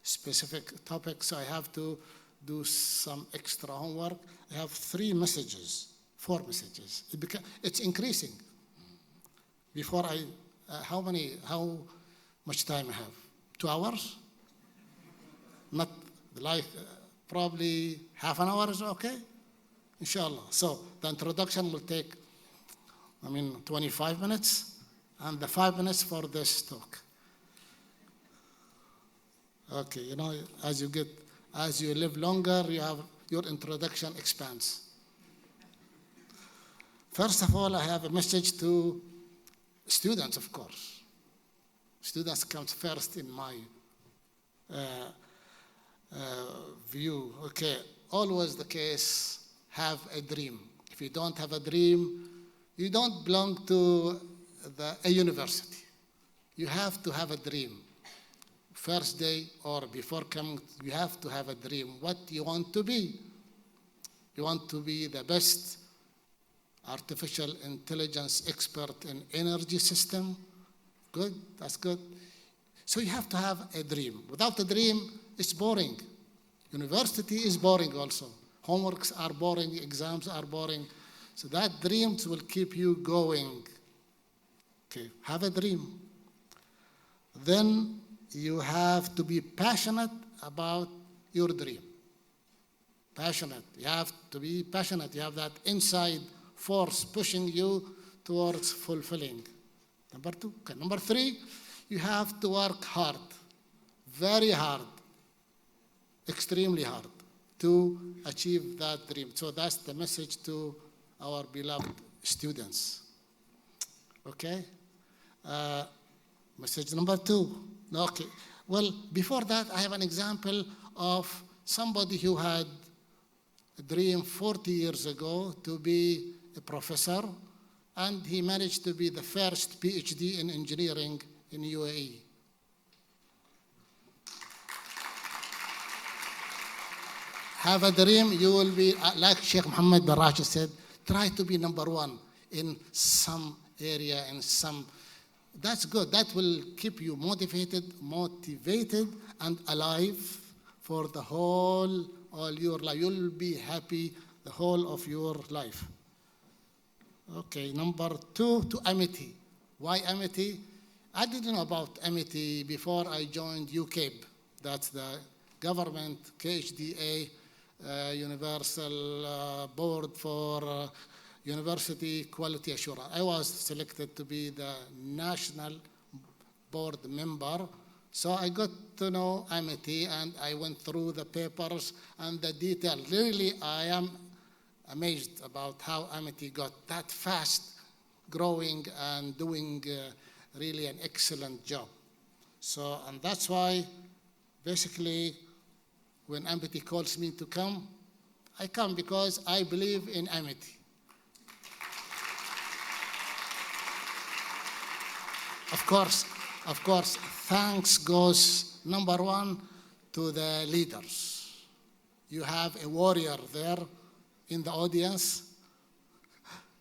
specific topic, so I have to do some extra homework. I have 4 messages. It's increasing. Before how much time I have? 2 hours? Not like, probably half an hour is okay? Inshallah. So the introduction will take, 25 minutes, and the 5 minutes for this talk. Okay, as you live longer, your introduction expands. First of all, I have a message to students, of course. Students comes first in my view. Okay, always the case, have a dream. If you don't have a dream, you don't belong to a university. You have to have a dream. First day or before coming, you have to have a dream. What you want to be? You want to be the best artificial intelligence expert in energy system? Good, that's good. So you have to have a dream. Without a dream, it's boring. University is boring also. Homeworks are boring, exams are boring. So that dreams will keep you going. Okay, have a dream. Then you have to be passionate about your dream. Passionate. You have to be passionate. You have that inside force pushing you towards fulfilling. Number 2. Okay. Number 3, you have to work hard. Very hard. Extremely hard to achieve that dream. So that's the message to our beloved students. Okay? Message number 2. Okay. Well, before that, I have an example of somebody who had a dream 40 years ago to be a professor, and he managed to be the first PhD in engineering in UAE. Have a dream, you will be, like Sheikh Mohammed bin Rashid said, try to be number 1 in some area, in some. That's good. That will keep you motivated and alive for all your life. You'll be happy the whole of your life. Okay, number 2, to Amity. Why Amity? I didn't know about Amity before I joined UCABE. That's the government KHDA Universal Board for University Quality Assurance. I was selected to be the national board member. So I got to know Amity, and I went through the papers and the detail. Really, I am amazed about how Amity got that fast growing and doing really an excellent job. So, and that's why basically when Amity calls me to come, I come because I believe in Amity. Of course, thanks goes number 1 to the leaders. You have a warrior there in the audience,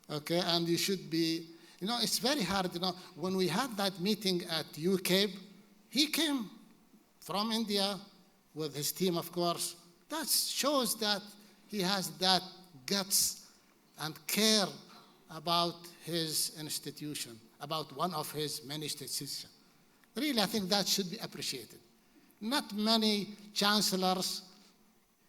okay, and you should be, it's very hard, when we had that meeting at UCABE, he came from India with his team, of course. That shows that he has that guts and care about his institution, about one of his many institutions. Really, I think that should be appreciated. Not many chancellors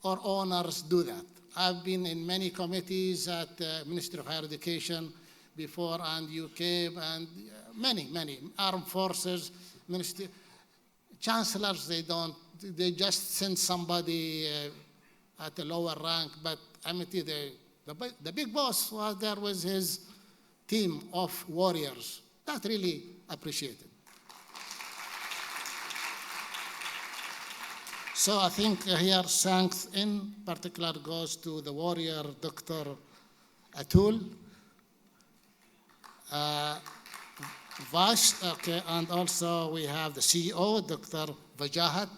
or owners do that. I've been in many committees at the Ministry of Higher Education before, and UK, and many armed forces, ministry, chancellors. They just send somebody at a lower rank. But Amity, the big boss, was there with his team of warriors. That really appreciated. So I think here thanks in particular goes to the warrior, Dr. Atul, Vash, okay, and also we have the CEO, Dr. Vajahat.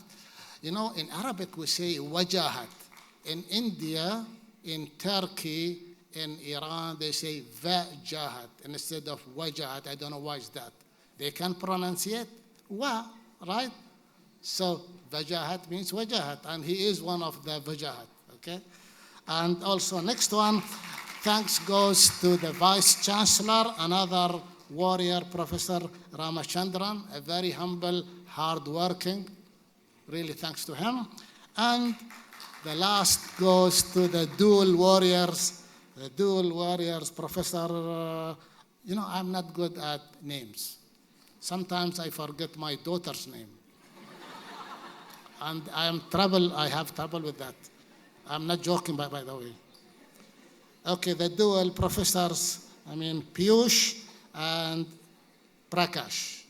You know, in Arabic we say Wajahat. In India, in Turkey, in Iran, they say Vajahat instead of Wajahat. I don't know why is that. They can pronunciate Wa, right? So Vajahat means Wajahat, and he is one of the Vajahat, okay? And also next one, thanks goes to the Vice Chancellor, another warrior, Professor Ramachandran, a very humble, hardworking, really thanks to him. And the last goes to the dual warriors, Professor, you know, I'm not good at names. Sometimes I forget my daughter's name. And I have trouble with that. I'm not joking, by the way. Okay, the dual professors, Piyush and Prakash.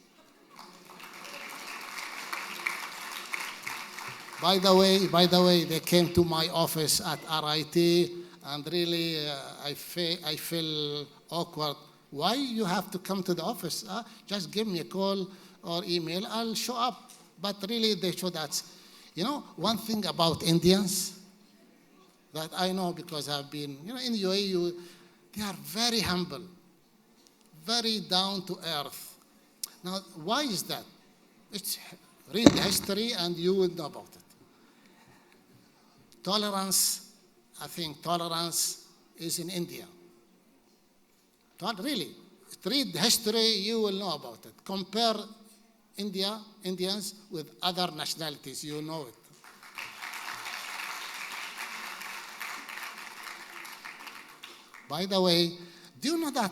By the way, they came to my office at RIT, and really I feel awkward. Why you have to come to the office? Just give me a call or email, I'll show up. But really they show that. You know, one thing about Indians that I know because I've been, in UAE, they are very humble, very down to earth. Now, why is that? Read the history and you will know about it. Tolerance, I think tolerance is in India. Really, read the history, you will know about it. Compare Indians with other nationalities, you know it. By the way, do you know that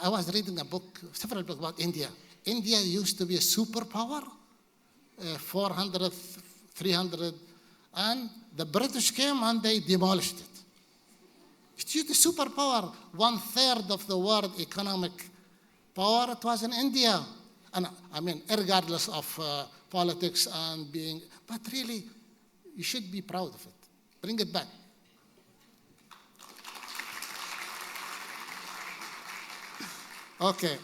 I was reading several books about India. India used to be a superpower, 400, 300, and the British came and they demolished it. It's a superpower. 1/3 of the world economic power, it was in India. And regardless of politics and but really, you should be proud of it. Bring it back. Okay,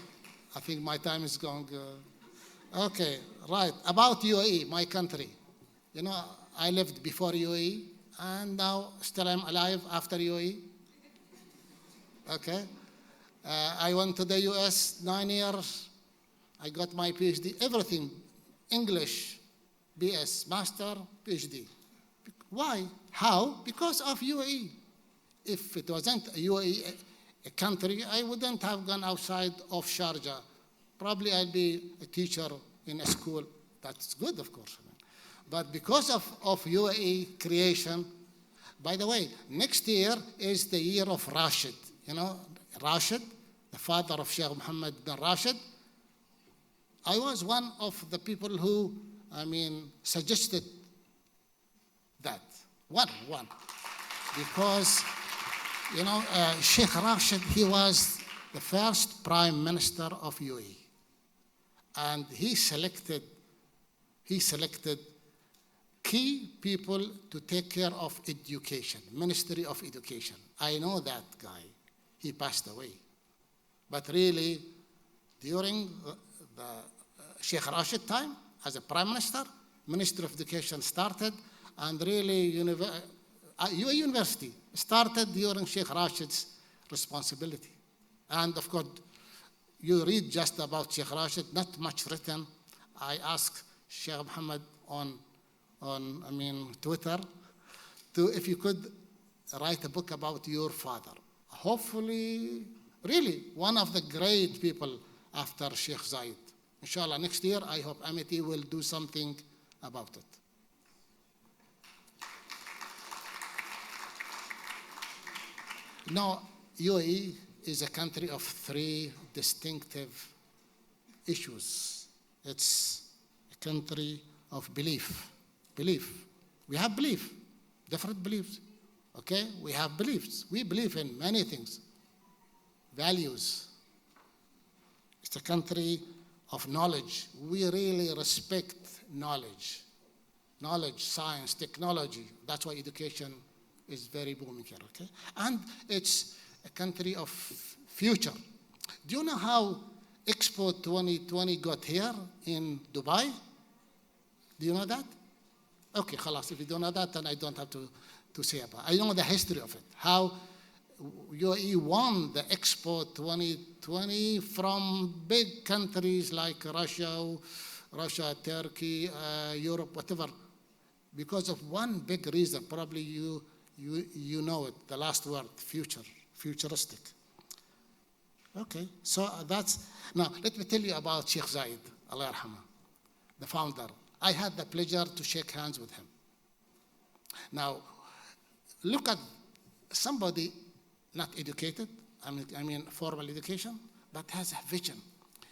I think my time is going. Okay, right. About UAE, my country. I lived before UAE, and now still I'm alive after UAE. Okay. I went to the US 9 years. I got my PhD, everything, English, BS, master, PhD. Why? How? Because of UAE. If it wasn't UAE, a country, I wouldn't have gone outside of Sharjah. Probably I'd be a teacher in a school. That's good, of course. But because of UAE creation, by the way, next year is the year of Rashid. Rashid, the father of Sheikh Mohammed bin Rashid. I was one of the people who, suggested that. One. Because, Sheikh Rashid, he was the first prime minister of UAE. And he selected key people to take care of education, Ministry of Education. I know that guy. He passed away. But really, during the Sheikh Rashid time, as a prime minister, Ministry of Education started, and really UAE University started during Sheikh Rashid's responsibility. And of course, you read just about Sheikh Rashid, not much written. I asked Sheikh Mohammed on Twitter, if you could write a book about your father. Hopefully, really, one of the great people after Sheikh Zayed. Inshallah, next year, I hope Amity will do something about it. No, UAE is a country of three distinctive issues. It's a country of belief. Belief. We have belief, different beliefs. Okay? We have beliefs. We believe in many things. Values. It's a country of knowledge. We really respect knowledge. Knowledge, science, technology. That's why education is very booming here, okay? And it's a country of future. Do you know how Expo 2020 got here in Dubai? Do you know that? Okay, khalas, if you don't know that, then I don't have to say about it. I know the history of it, how UAE won the Expo 2020 from big countries like Russia, Turkey, Europe, whatever, because of one big reason. Probably you know it, the last word, futuristic. Okay, so that's, now let me tell you about Sheikh Zayed, Allah yarhamah, the founder. I had the pleasure to shake hands with him. Now, look at somebody not educated, I mean formal education, but has a vision.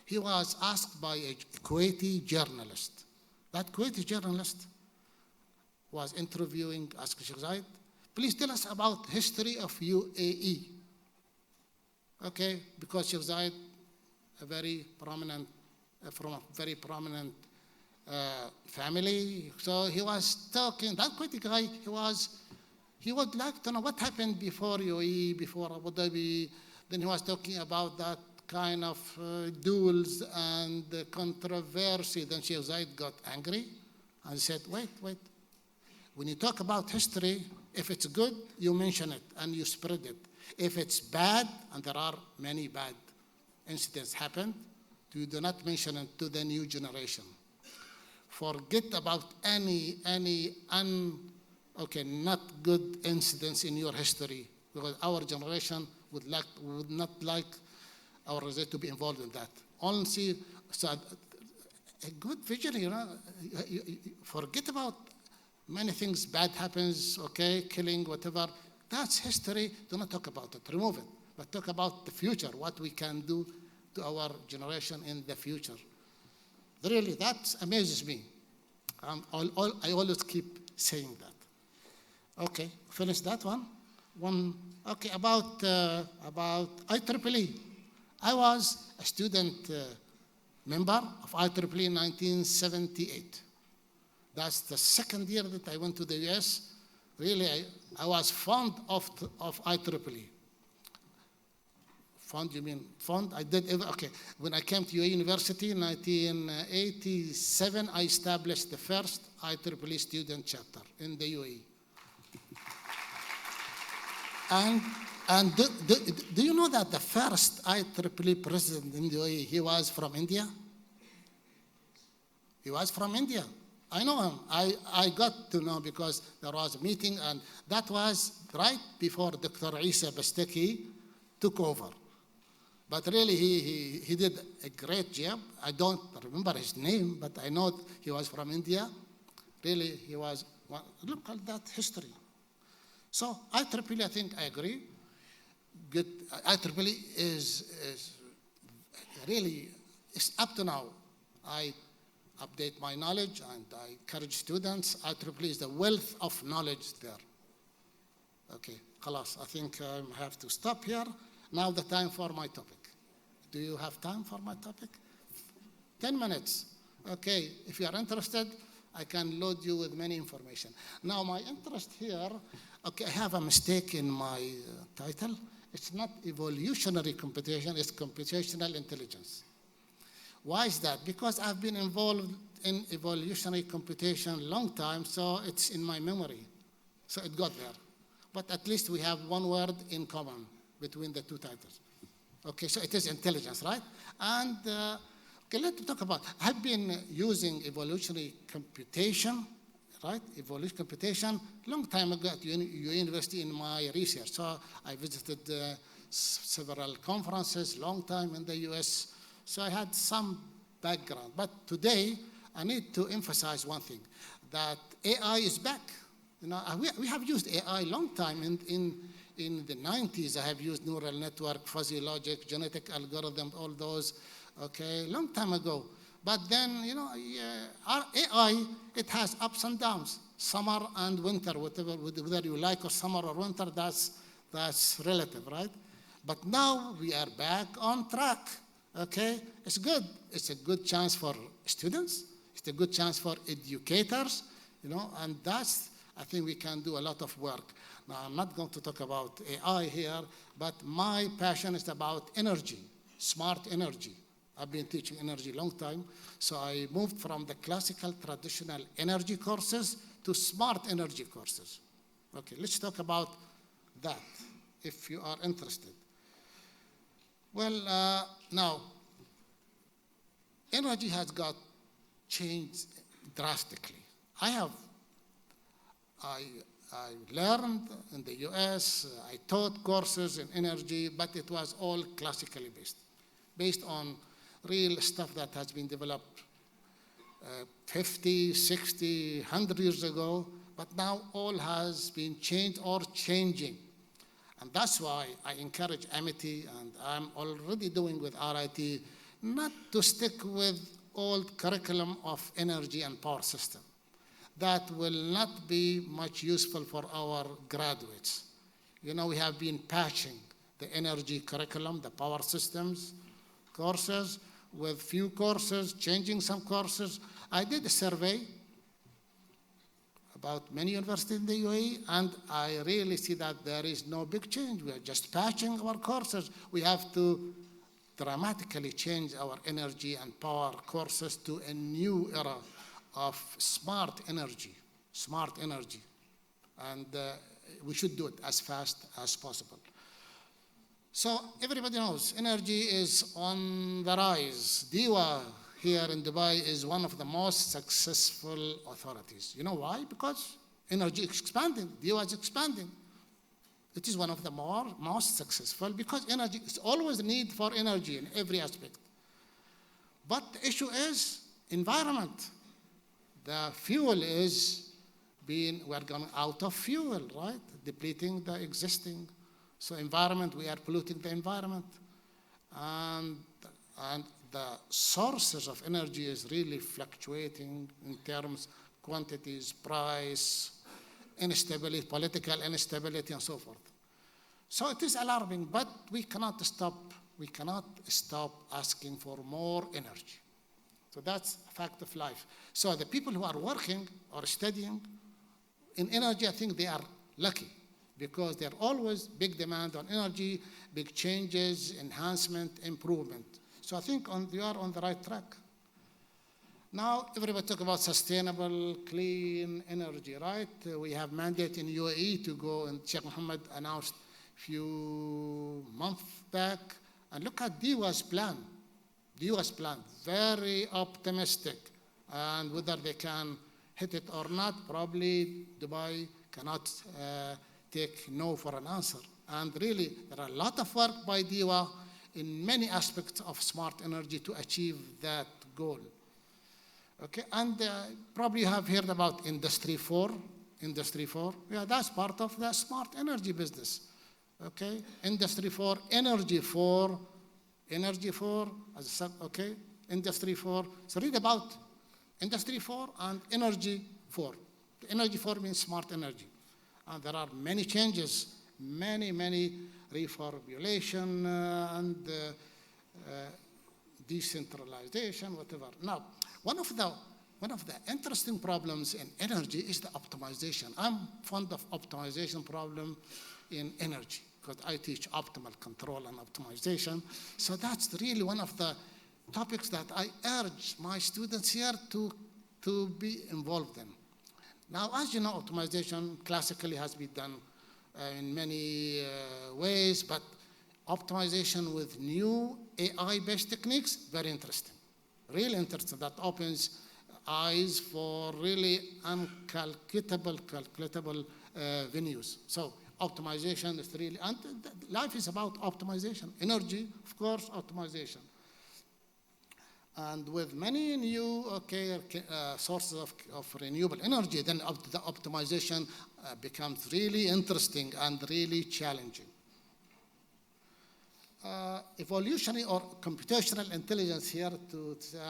He was asked by a Kuwaiti journalist. That Kuwaiti journalist was interviewing, asked Sheikh Zayed, please tell us about history of UAE. Okay, because Sheikh Zayed, a very prominent, from a very prominent family, so he was talking, that Kuwaiti guy, he would like to know what happened before UAE, before Abu Dhabi. Then he was talking about that kind of duels and controversy. Then Sheikh Zayed got angry and said, wait. When you talk about history, if it's good, you mention it and you spread it. If it's bad, and there are many bad incidents happened, you do not mention it to the new generation. Forget about any not good incidents in your history, because our generation would not like our research to be involved in that. Only so a good vision, you forget about many things bad happens, okay, killing, whatever. That's history. Do not talk about it. Remove it. But talk about the future, what we can do to our generation in the future. Really, that amazes me. I always keep saying that. Okay, finish that one. Okay, about IEEE. I was a student member of IEEE in 1978. That's the second year that I went to the US. Really, I was fond of IEEE. Fond, you mean fond? I did, okay. When I came to UAE University in 1987, I established the first IEEE student chapter in the UAE. And do you know that the first IEEE president in the UAE, he was from India? He was from India. I know him. I got to know because there was a meeting, and that was right before Dr. Isa Bastaki took over. But really, he did a great job. I don't remember his name, but I know he was from India. Really, he was, look at that history. So IEEE, I think I agree. Good. IEEE is really, it's up to now. I update my knowledge and I encourage students. IEEE is the wealth of knowledge there. Okay, khalas, I think I have to stop here. Now the time for my topic. Do you have time for my topic? 10 minutes. Okay, if you are interested, I can load you with many information. Now my interest here, okay, I have a mistake in my title. It's not evolutionary computation, it's computational intelligence. Why is that? Because I've been involved in evolutionary computation a long time, so it's in my memory. So it got there. But at least we have one word in common between the two titles. Okay, so it is intelligence, right? And okay, let's talk about, I've been using evolutionary computation, right? Evolutionary computation, long time ago at university in my research. So I visited several conferences, long time in the US. So I had some background. But today, I need to emphasize one thing, that AI is back. We have used AI long time in in the 90s, I have used neural network, fuzzy logic, genetic algorithm, all those, okay, long time ago. But then, you know, our AI, it has ups and downs, summer and winter, whatever, whether you like or summer or winter, that's relative, right? But now we are back on track, okay? It's good. It's a good chance for students. It's a good chance for educators, you know, and that's, I think we can do a lot of work. Now, I'm not going to talk about AI here, but my passion is about energy, smart energy. I've been teaching energy a long time, so I moved from the classical, traditional energy courses to smart energy courses. Okay, let's talk about that, if you are interested. Well, now, energy has got changed drastically. I learned in the US, I taught courses in energy, but it was all classically based on real stuff that has been developed 50, 60, 100 years ago, but now all has been changed or changing. And that's why I encourage Amity, and I'm already doing with RIT, not to stick with old curriculum of energy and power system. That will not be much useful for our graduates. You know, we have been patching the energy curriculum, the power systems courses, with few courses, changing some courses. I did a survey about many universities in the UAE, and I really see that there is no big change. We are just patching our courses. We have to dramatically change our energy and power courses to a new era of smart energy. And we should do it as fast as possible. So everybody knows energy is on the rise. DEWA here in Dubai is one of the most successful authorities. You know why? Because energy is expanding. DEWA is expanding. It is one of the most successful because energy is always a need for energy in every aspect. But the issue is environment. The fuel is we're going out of fuel, right? Depleting the existing. So environment, we are polluting the environment. And the sources of energy is really fluctuating in terms quantities, price, instability, political instability, and so forth. So it is alarming, but we cannot stop asking for more energy. So that's a fact of life. So the people who are working or studying in energy, I think they are lucky because there are always big demand on energy, big changes, enhancement, improvement. So I think you are on the right track. Now, everybody talk about sustainable, clean energy, right? We have mandate in UAE to go, and Sheikh Mohammed announced a few months back. And look at DEWA's plan. DEWA's plan, very optimistic. And whether they can hit it or not, probably Dubai cannot take no for an answer. And really, there are a lot of work by DEWA in many aspects of smart energy to achieve that goal. Okay, and probably you have heard about Industry 4. Industry 4, yeah, that's part of the smart energy business. Okay, Industry 4, Energy 4, Energy 4, as I said, okay, Industry 4. So read about Industry 4 and Energy 4. Energy 4 means smart energy. And there are many changes, many reformulation and decentralization, whatever. Now, one of the interesting problems in energy is the optimization. I'm fond of optimization problem in energy because I teach optimal control and optimization. So that's really one of the topics that I urge my students here to be involved in. Now, as you know, optimization classically has been done in many ways, but optimization with new AI-based techniques, very interesting. Really interesting. That opens eyes for really calculable venues. So optimization is really, and life is about optimization. Energy, of course, optimization. And with many new sources of renewable energy, then the optimization becomes really interesting and really challenging. Evolutionary or computational intelligence here,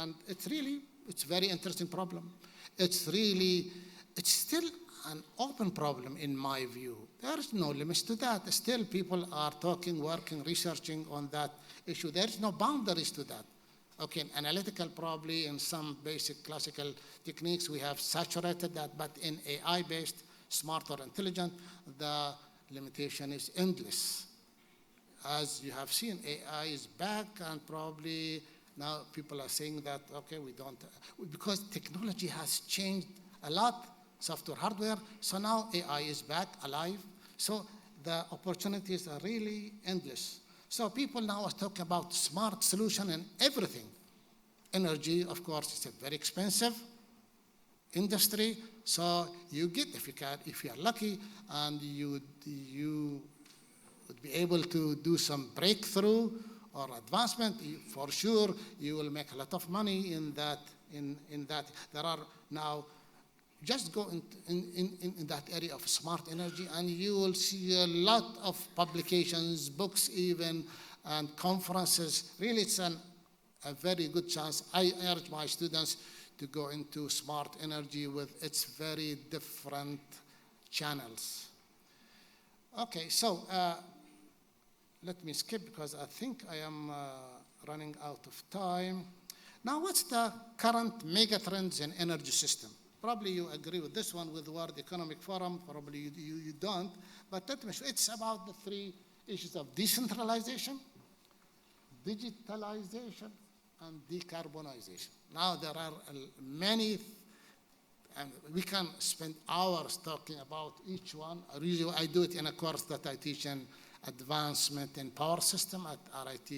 and it's very interesting problem. It's still an open problem in my view. There is no limits to that. Still people are talking, working, researching on that issue. There is no boundaries to that. Okay, analytical probably in some basic classical techniques we have saturated that, but in AI-based, smart or intelligent, the limitation is endless. As you have seen, AI is back, and probably now people are saying that, okay, we don't, because technology has changed a lot, software, hardware, so now AI is back, alive. So the opportunities are really endless. So people now are talking about smart solution in everything. Energy, of course, is a very expensive industry. So you get, if you are lucky, and you would be able to do some breakthrough or advancement, for sure you will make a lot of money in that. In that, there are now. Just go in that area of smart energy, and you will see a lot of publications, books even, and conferences. Really, it's a very good chance. I urge my students to go into smart energy with its very different channels. Okay, so let me skip because I think I am running out of time. Now, what's the current megatrends in energy system? Probably you agree with this one with the World Economic Forum, probably you don't, but let me show. It's about the three issues of decentralization, digitalization, and decarbonization. Now there are many, and we can spend hours talking about each one. Usually I do it in a course that I teach in advancement in power system at RIT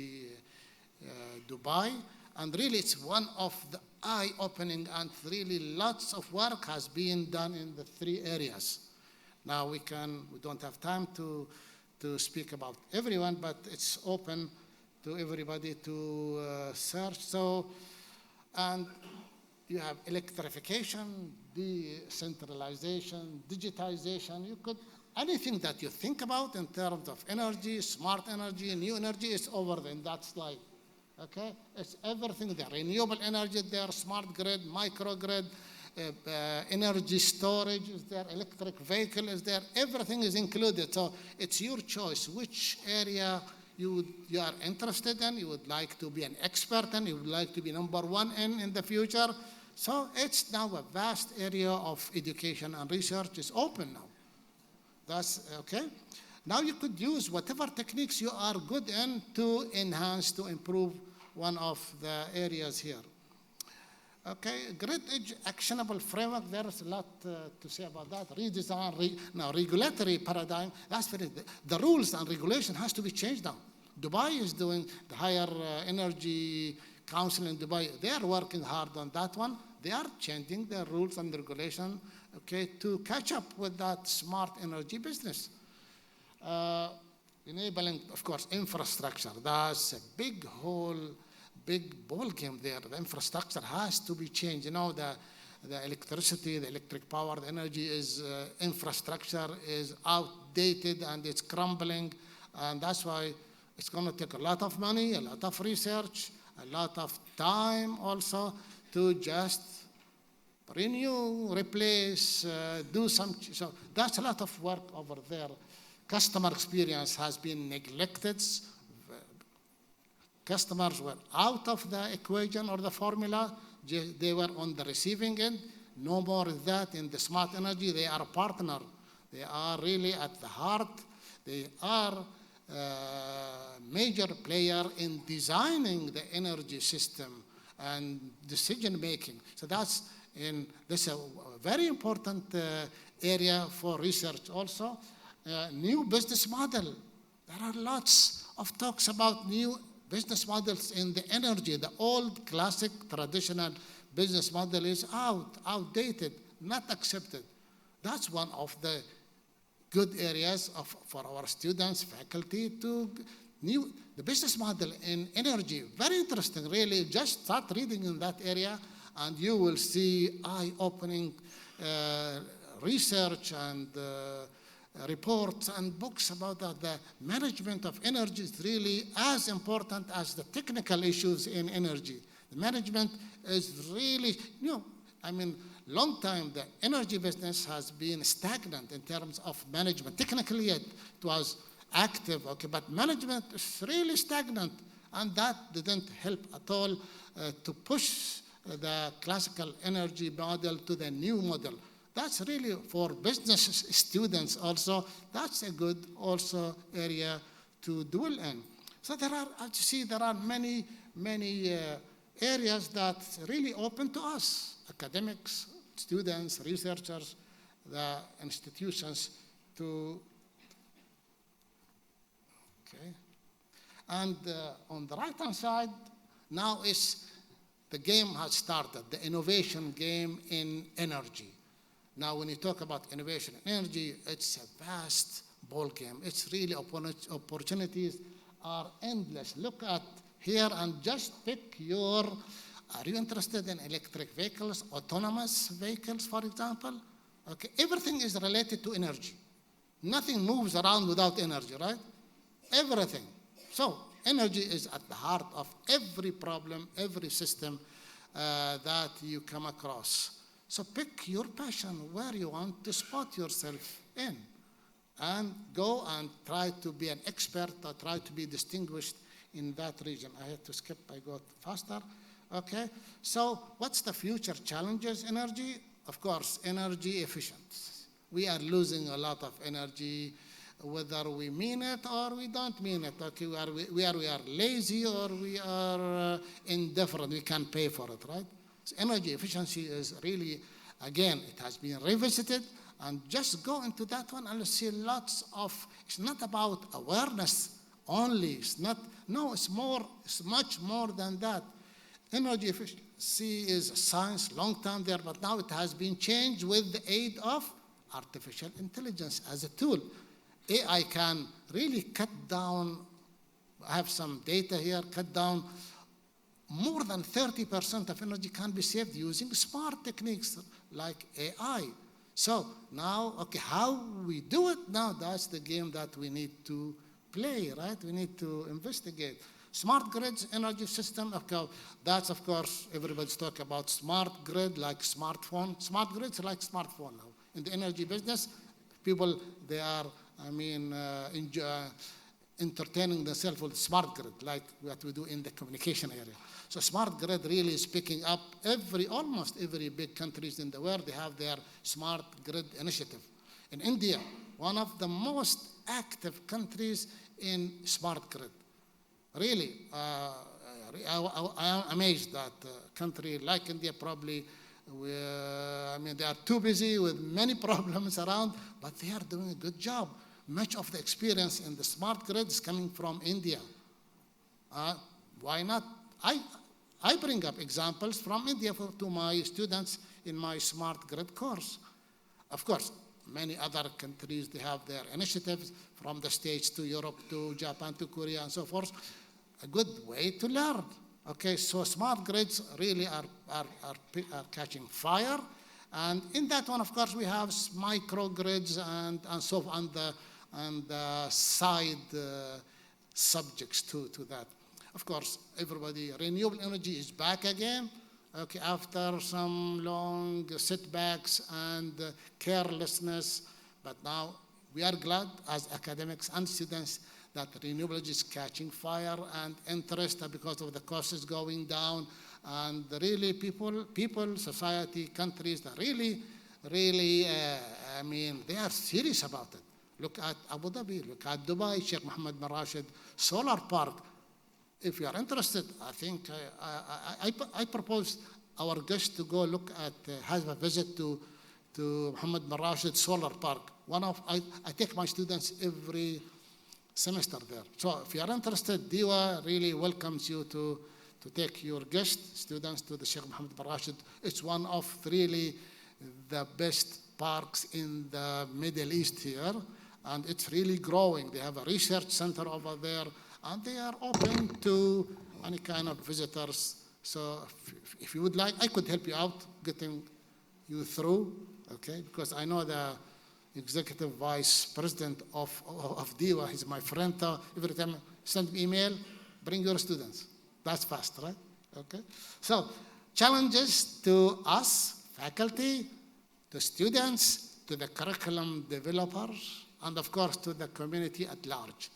Dubai, and really it's one of the eye-opening, and really lots of work has been done in the three areas. Now we don't have time to speak about everyone, but it's open to everybody to search. So, and you have electrification, decentralization, digitization. You could, anything that you think about in terms of energy, smart energy, new energy is over there in that slide. Okay, it's everything there. Renewable energy there, smart grid, microgrid, energy storage is there, electric vehicle is there, everything is included. So it's your choice which area you are interested in, you would like to be an expert in, you would like to be number one in the future. So it's now a vast area of education and research is open now. That's okay. Now you could use whatever techniques you are good in to enhance, to improve one of the areas here. Okay, grid edge actionable framework, there is a lot to say about that. Redesign, now regulatory paradigm, that's very, the rules and regulation has to be changed now. Dubai is doing the higher energy council in Dubai. They are working hard on that one. They are changing their rules and regulation, okay, to catch up with that smart energy business. Enabling, of course, infrastructure. That's a big ball game there. The infrastructure has to be changed. You know, the electricity, the electric power, the energy infrastructure is outdated and it's crumbling. And that's why it's going to take a lot of money, a lot of research, a lot of time also to just renew, replace, do some. So that's a lot of work over there. Customer experience has been neglected. Customers were out of the equation or the formula. They were on the receiving end. No more of that in the smart energy. They are a partner. They are really at the heart. They are a major player in designing the energy system and decision making. So that's a very important area for research also. New business model. There are lots of talks about new business models in the energy. The old classic traditional business model is outdated, not accepted. That's one of the good areas for our students, faculty to the business model in energy. Very interesting, really. Just start reading in that area and you will see eye-opening research and reports and books about that. The management of energy is really as important as the technical issues in energy. The management is really, long time the energy business has been stagnant in terms of management. Technically, it was active, okay, but management is really stagnant, and that didn't help at all to push the classical energy model to the new model. That's really for business students also. That's a good also area to dwell in. So there are, as you see, there are many areas that really open to us, academics, students, researchers, the institutions to, okay. And on the right-hand side, now is the game has started, the innovation game in energy. Now, when you talk about innovation in energy, it's a vast ball game. It's really opportunities are endless. Look at here and just pick your, are you interested in electric vehicles, autonomous vehicles, for example? Okay, everything is related to energy. Nothing moves around without energy, right? Everything. So energy is at the heart of every problem, every system that you come across. So pick your passion, where you want to spot yourself in, and go and try to be an expert or try to be distinguished in that region. I had to skip, I got faster. Okay, so what's the future challenges? Energy, of course, energy efficiency. We are losing a lot of energy, whether we mean it or we don't mean it. Okay, we are lazy or we are indifferent. We can't pay for it, right? So energy efficiency is really, again, it has been revisited, and just go into that one and you'll see lots of, it's not about awareness only. It's not, no, it's much more than that. Energy efficiency is science, long time there, but now it has been changed with the aid of artificial intelligence as a tool. AI can really cut down, I have some data here, cut down more than 30% of energy can be saved using smart techniques like AI. So now, okay, how we do it now, that's the game that we need to play, right? We need to investigate. Smart grids, energy system, okay, that's of course, everybody's talking about smart grid like smartphone. Smart grids are like smartphone now. In the energy business, people, they are, entertaining themselves with smart grid, like what we do in the communication area. So smart grid really is picking up almost every big countries in the world, they have their smart grid initiative. In India, one of the most active countries in smart grid. Really, I am amazed that a country like India probably, they are too busy with many problems around, but they are doing a good job. Much of the experience in the smart grid is coming from India. Why not? I bring up examples from India to my students in my smart grid course. Of course, many other countries, they have their initiatives from the States to Europe to Japan to Korea and so forth. A good way to learn. Okay, so smart grids really are catching fire. And in that one, of course, we have microgrids and so on the side subjects to that. Of course, everybody, renewable energy is back again. Okay, after some long setbacks and carelessness, but now we are glad as academics and students that renewable energy is catching fire and interest because of the costs going down, and really people, society, countries that really, they are serious about it. Look at Abu Dhabi, look at Dubai, Sheikh Mohammed bin Rashid Solar Park. If you are interested, I think I propose our guests to go look at, have a visit to Mohammed bin Rashid Solar Park. I take my students every semester there. So if you are interested, DIWA really welcomes you to take your guest students to the Sheikh Mohammed bin Rashid. It's one of really the best parks in the Middle East here, and it's really growing. They have a research center over there, and they are open to any kind of visitors. So if you would like, I could help you out getting you through, okay? Because I know the executive vice president of DIWA, he's my friend. Every time I send me email, bring your students. That's fast, right? Okay. So challenges to us, faculty, to students, to the curriculum developers, and of course to the community at large.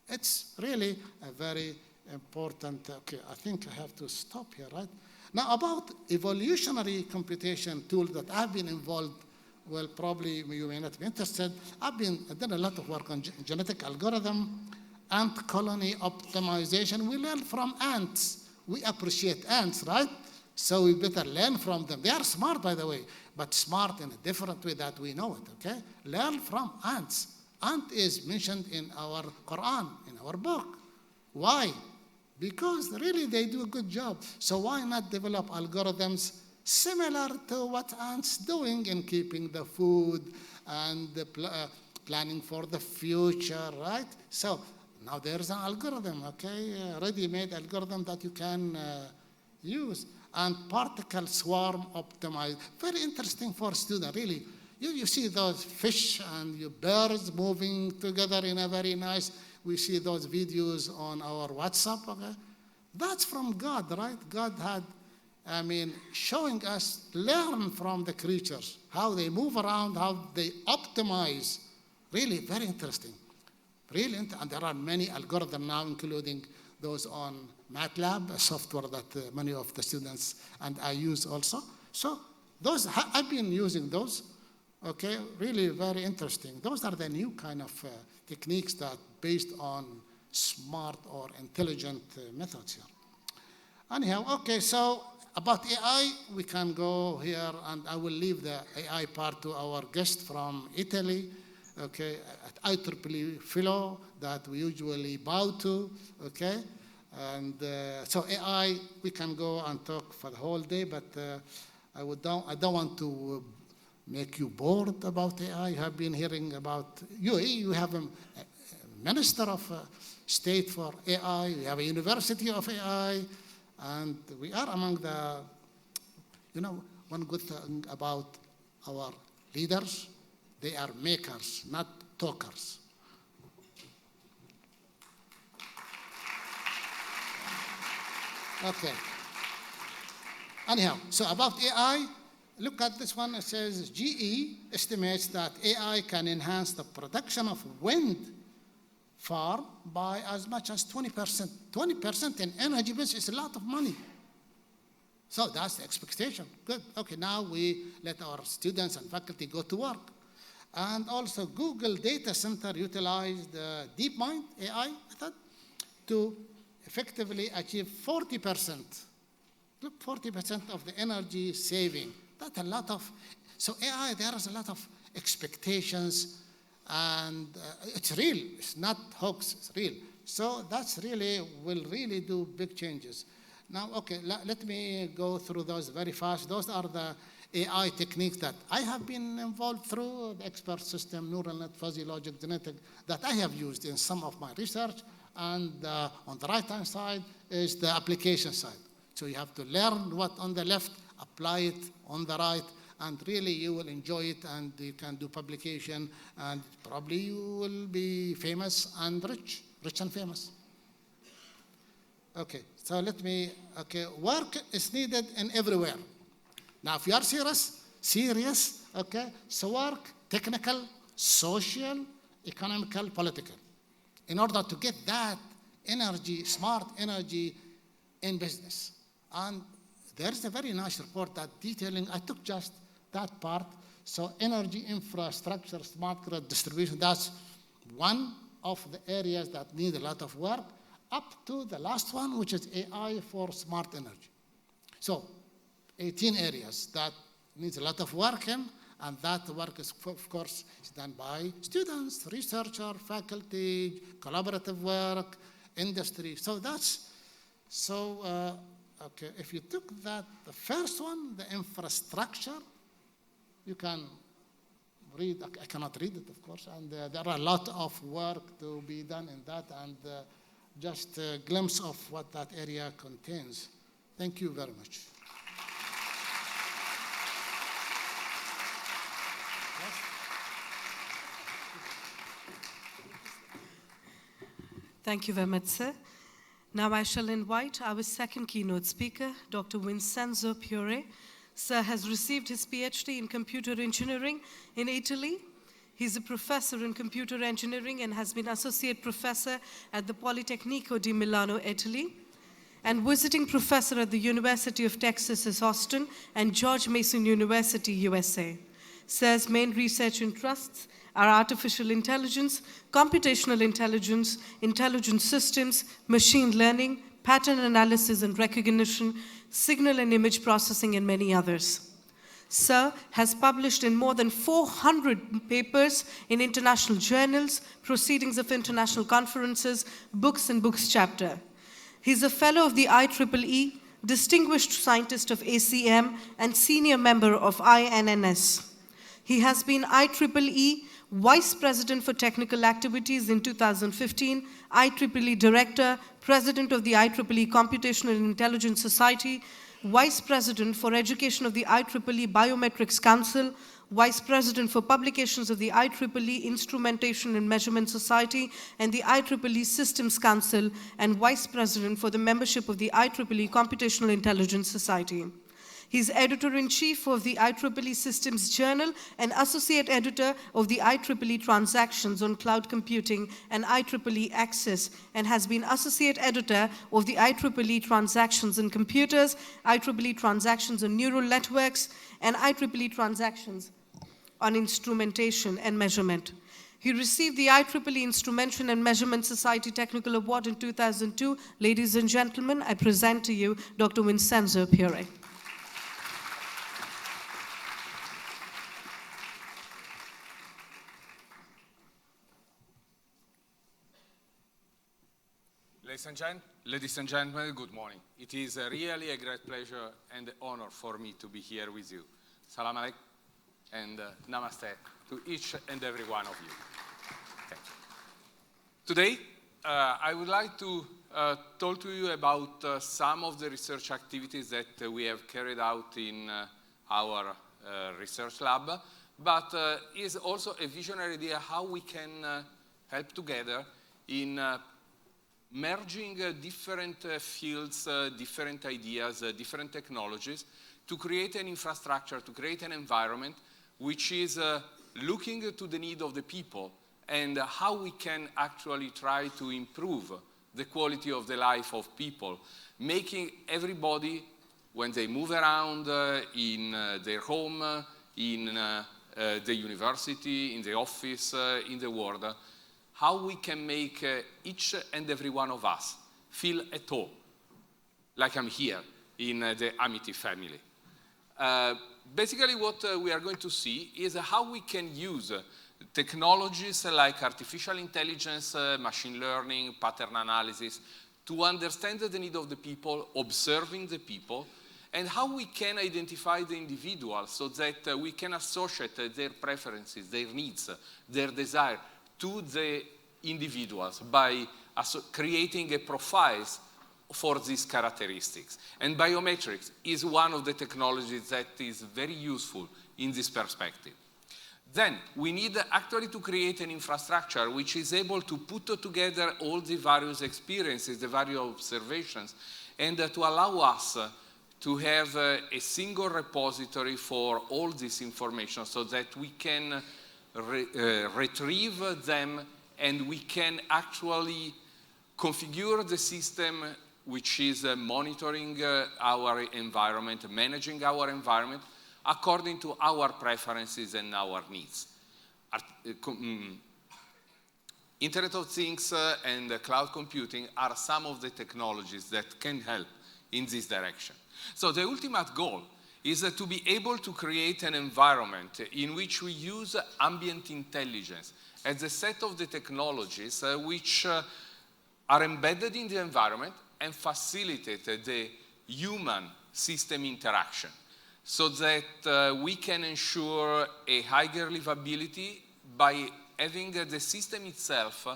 It's really a very important, okay, I think I have to stop here, right? Now about evolutionary computation tools that I've been involved, well, probably you may not be interested. I've done a lot of work on genetic algorithm, ant colony optimization. We learn from ants. We appreciate ants, right? So we better learn from them. They are smart, by the way, but smart in a different way that we know it, okay? Learn from ants. Ant is mentioned in our Quran, in our book. Why? Because really they do a good job. So why not develop algorithms similar to what ants doing in keeping the food and the planning for the future, right? So now there's an algorithm, okay, ready-made algorithm that you can use. And particle swarm optimized. Very interesting for students, really. You see those fish and your birds moving together in a very nice, we see those videos on our WhatsApp, okay? That's from God, right? God had, showing us, learn from the creatures, how they move around, how they optimize. Really very interesting. Brilliant, and there are many algorithms now, including those on MATLAB, a software that many of the students and I use also. So those, I've been using those, okay, really very interesting. Those are the new kind of techniques that based on smart or intelligent methods here. Anyhow, okay, so about AI, we can go here, and I will leave the AI part to our guest from Italy, okay, at IEEE fellow that we usually bow to, okay? And so AI, we can go and talk for the whole day, but I don't want to make you bored about AI. You have been hearing about UAE, you have a minister of state for AI, we have a university of AI, and we are among the, one good thing about our leaders, they are makers, not talkers. Okay. Anyhow, so about AI, look at this one. It says GE estimates that AI can enhance the production of wind farm by as much as 20%. 20% in energy bills is a lot of money. So that's the expectation. Good. Okay, now we let our students and faculty go to work. And also Google Data Center utilized the DeepMind AI method to effectively achieve 40%. Look, 40% of the energy saving. That's a lot of, so AI, there is a lot of expectations, and it's real. It's not hoax, it's real. So that's really, will really do big changes. Now, okay, let me go through those very fast. Those are the AI techniques that I have been involved through, the expert system, neural net, fuzzy logic, genetic, that I have used in some of my research. And on the right-hand side is the application side. So you have to learn what on the left, apply it on the right, and really you will enjoy it, and you can do publication, and probably you will be famous and rich and famous. Okay, so let me, okay, work is needed in everywhere. Now, if you are serious, okay, so work, technical, social, economical, political, in order to get that energy, smart energy in business. And there's a very nice report that detailing, I took just that part. So energy infrastructure, smart grid distribution, that's one of the areas that need a lot of work, up to the last one, which is AI for smart energy. So 18 areas that needs a lot of work in, and that work is, of course, is done by students, researchers, faculty, collaborative work, industry. So that's, so, okay, if you took that, the first one, the infrastructure, you can read, I cannot read it, of course, and there are a lot of work to be done in that, and just a glimpse of what that area contains. Thank you very much. Thank you very much, sir. Now I shall invite our second keynote speaker, Dr. Vincenzo Piore. Sir has received his PhD in computer engineering in Italy. He's a professor in computer engineering and has been associate professor at the Politecnico di Milano, Italy, and visiting professor at the University of Texas at Austin and George Mason University, USA. Sir's main research interests are artificial intelligence, computational intelligence, intelligent systems, machine learning, pattern analysis and recognition, signal and image processing, and many others. Sir has published in more than 400 papers in international journals, proceedings of international conferences, books and books chapter. He's a fellow of the IEEE, distinguished scientist of ACM, and senior member of INNS. He has been IEEE Vice President for Technical Activities in 2015, IEEE Director, President of the IEEE Computational and Intelligence Society, Vice President for Education of the IEEE Biometrics Council, Vice President for Publications of the IEEE Instrumentation and Measurement Society and the IEEE Systems Council, and Vice President for the membership of the IEEE Computational Intelligence Society. He's editor-in-chief of the IEEE Systems Journal and associate editor of the IEEE Transactions on Cloud Computing and IEEE Access, and has been associate editor of the IEEE Transactions on Computers, IEEE Transactions on Neural Networks, and IEEE Transactions on Instrumentation and Measurement. He received the IEEE Instrumentation and Measurement Society Technical Award in 2002. Ladies and gentlemen, I present to you Dr. Vincenzo Piore. Ladies and gentlemen, good morning. It is really a great pleasure and honor for me to be here with you. Salam alaikum and namaste to each and every one of you. Thank you. Today, I would like to talk to you about some of the research activities that we have carried out in our research lab, but is also a visionary idea how we can help together in merging different fields, different ideas, different technologies to create an infrastructure, to create an environment which is looking to the need of the people and how we can actually try to improve the quality of the life of people, making everybody, when they move around in their home, in the university, in the office, in the world, how we can make each and every one of us feel at home, like I'm here in the Amity family. Basically what we are going to see is how we can use technologies like artificial intelligence, machine learning, pattern analysis, to understand the need of the people, observing the people, and how we can identify the individuals so that we can associate their preferences, their needs, their desire, to the individuals by creating a profiles for these characteristics. And biometrics is one of the technologies that is very useful in this perspective. Then we need actually to create an infrastructure which is able to put together all the various experiences, the various observations, and to allow us to have a single repository for all this information so that we can retrieve them and we can actually configure the system which is monitoring our environment, managing our environment according to our preferences and our needs. Internet of Things and cloud computing are some of the technologies that can help in this direction. So the ultimate goal is to be able to create an environment in which we use ambient intelligence as a set of the technologies which are embedded in the environment and facilitate the human system interaction so that we can ensure a higher livability by having the system itself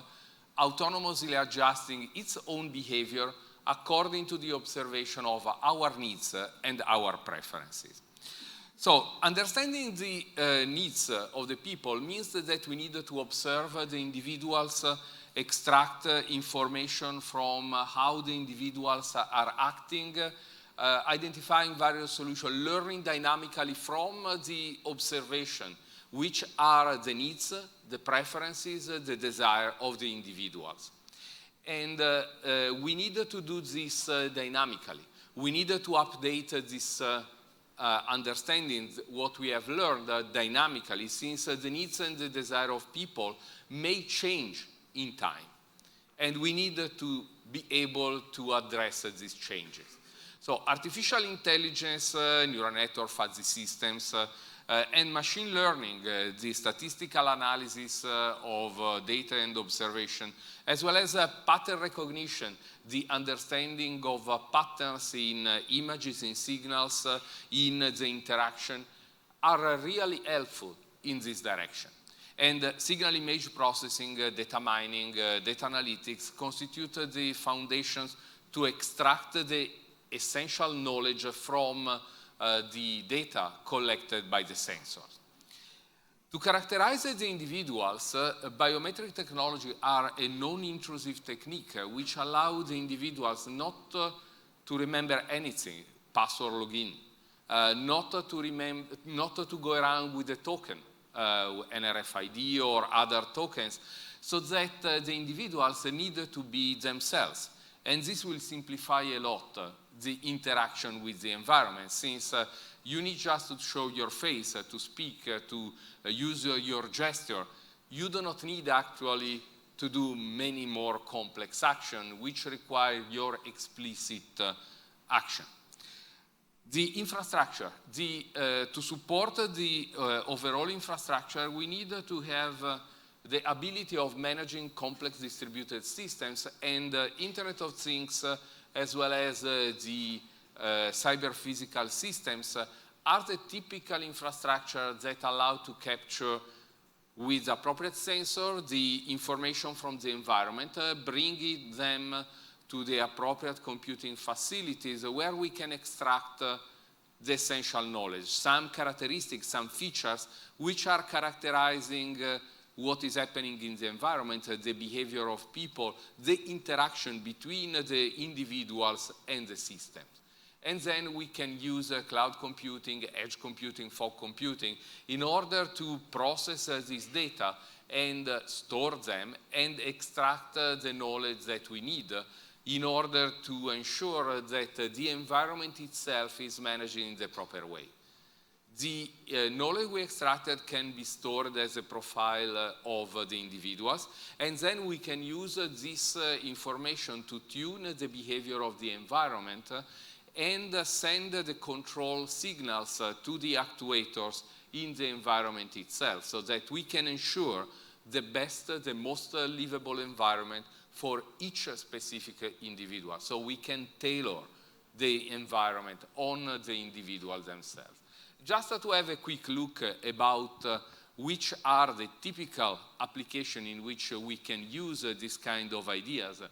autonomously adjusting its own behavior according to the observation of our needs and our preferences. So understanding the needs of the people means that we need to observe the individuals extract information from how the individuals are acting, identifying various solutions, learning dynamically from the observation, which are the needs, the preferences, the desire of the individuals. And we need to do this dynamically. We need to update this understanding, what we have learned dynamically, since the needs and the desire of people may change in time. And we need to be able to address these changes. So artificial intelligence, neural network, fuzzy systems, and machine learning, the statistical analysis of data and observation, as well as pattern recognition, the understanding of patterns in images, in signals, in the interaction, are really helpful in this direction. And signal image processing, data mining, data analytics constitute the foundations to extract the essential knowledge from the data collected by the sensors. To characterize the individuals, biometric technology are a non-intrusive technique which allow the individuals not to remember anything, password login, not to go around with a token, an RFID or other tokens, so that the individuals need to be themselves. And this will simplify a lot the interaction with the environment, since you need just to show your face, to speak, to use your gesture. You do not need actually to do many more complex actions, which require your explicit action. The infrastructure, to support the overall infrastructure, we need to have the ability of managing complex distributed systems and Internet of Things, as well as the cyber-physical systems, are the typical infrastructure that allow to capture with appropriate sensor the information from the environment, bringing them to the appropriate computing facilities where we can extract the essential knowledge, some characteristics, some features which are characterizing what is happening in the environment, the behavior of people, the interaction between the individuals and the systems. And then we can use cloud computing, edge computing, fog computing in order to process this data and store them and extract the knowledge that we need in order to ensure that the environment itself is managed in the proper way. The knowledge we extracted can be stored as a profile of the individuals, and then we can use this information to tune the behavior of the environment and send the control signals to the actuators in the environment itself, so that we can ensure the best, the most livable environment for each specific individual. So we can tailor the environment on the individual themselves. Just to have a quick look about which are the typical applications in which we can use this kind of ideas.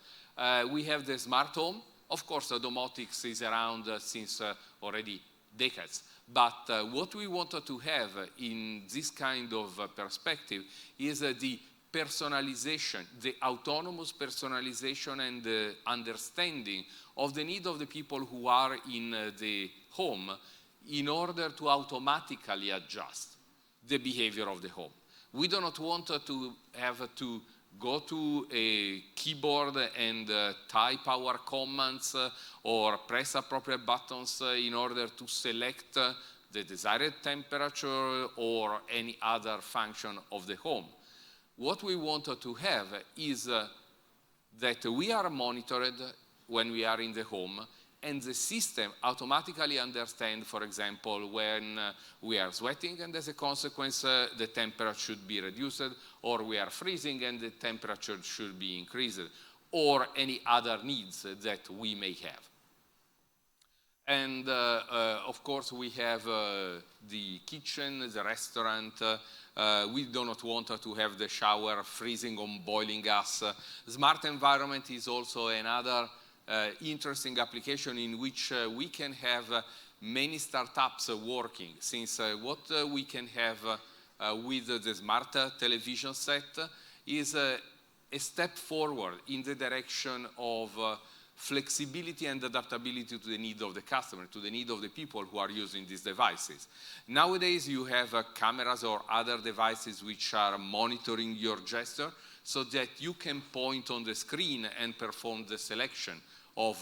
We have the smart home. Of course, domotics is around since already decades. But what we wanted to have in this kind of perspective is the personalization, the autonomous personalization and the understanding of the need of the people who are in the home in order to automatically adjust the behavior of the home. We do not want to have to go to a keyboard and type our commands or press appropriate buttons in order to select the desired temperature or any other function of the home. What we wanted to have is that we are monitored when we are in the home, and the system automatically understands, for example, when we are sweating and as a consequence the temperature should be reduced, or we are freezing and the temperature should be increased, or any other needs that we may have. And of course we have the kitchen, the restaurant. We do not want to have the shower freezing or boiling us. Smart environment is also another interesting application in which we can have many startups working, since what we can have with the smart television set is a a step forward in the direction of flexibility and adaptability to the need of the customer, to the need of the people who are using these devices. Nowadays, you have cameras or other devices which are monitoring your gesture so that you can point on the screen and perform the selection of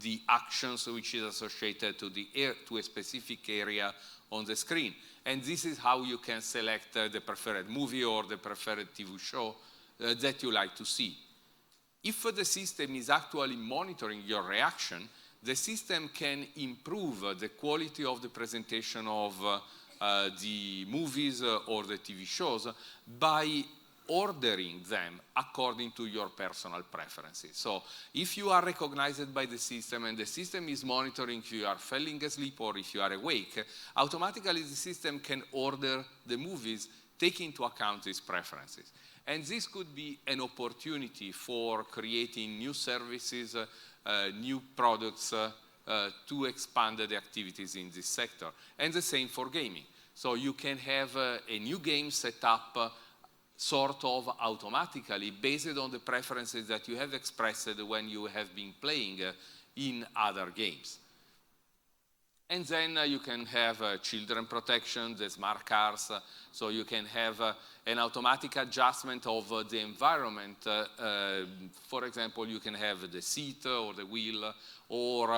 the actions which is associated to a specific area on the screen. And this is how you can select the preferred movie or the preferred TV show that you like to see. If the system is actually monitoring your reaction, the system can improve the quality of the presentation of the movies or the TV shows by ordering them according to your personal preferences. So if you are recognized by the system and the system is monitoring if you are falling asleep or if you are awake, automatically the system can order the movies taking into account these preferences. And this could be an opportunity for creating new services, new products to expand the activities in this sector. And the same for gaming. So you can have a new game set up sort of automatically based on the preferences that you have expressed when you have been playing in other games. And then you can have children protection, the smart cars, so you can have an automatic adjustment of the environment. For example, you can have the seat or the wheel or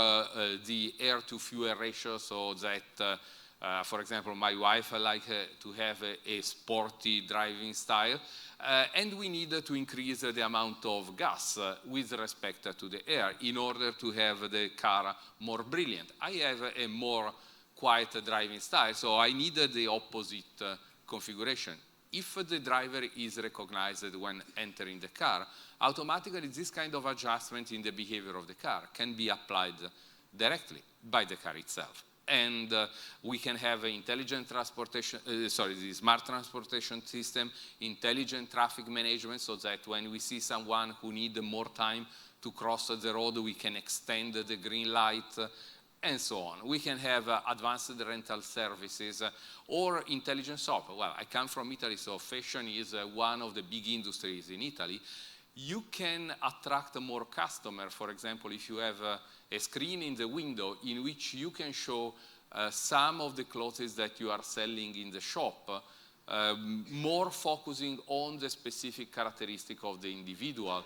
the air-to-fuel ratio so that for example, my wife likes to have a sporty driving style, and we need to increase the amount of gas with respect to the air in order to have the car more brilliant. I have a more quiet driving style, so I need the opposite configuration. If the driver is recognized when entering the car, automatically this kind of adjustment in the behavior of the car can be applied directly by the car itself. And we can have intelligent transportation, the smart transportation system, intelligent traffic management, so that when we see someone who needs more time to cross the road, we can extend the green light, and so on. We can have advanced rental services or intelligent shop. Well, I come from Italy, so fashion is one of the big industries in Italy. You can attract more customers. For example, if you have a screen in the window in which you can show some of the clothes that you are selling in the shop, more focusing on the specific characteristic of the individual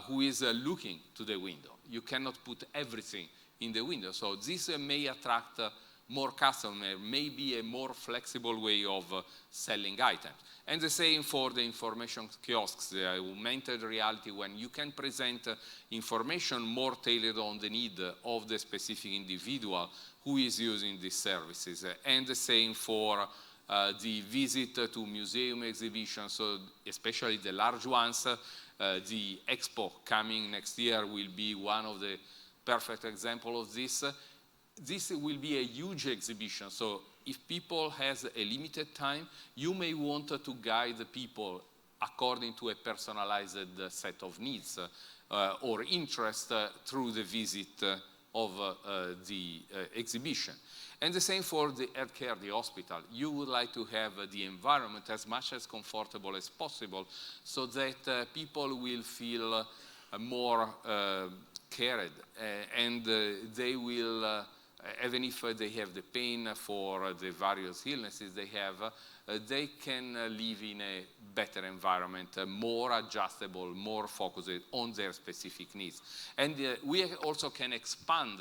who is looking to the window. You cannot put everything in the window. So this may attract more customers, may be a more flexible way of selling items. And the same for the information kiosks, the augmented reality, when you can present information more tailored on the need of the specific individual who is using these services. And the same for the visit to museum exhibitions, so especially the large ones. The Expo coming next year will be one of the perfect examples of this. This will be a huge exhibition, so if people has a limited time, you may want to guide the people according to a personalized set of needs or interest through the visit of the exhibition. And the same for the healthcare, the hospital. You would like to have the environment as much as comfortable as possible so that people will feel more cared and they will even if they have the pain for the various illnesses they have, they can live in a better environment, more adjustable, more focused on their specific needs. And we also can expand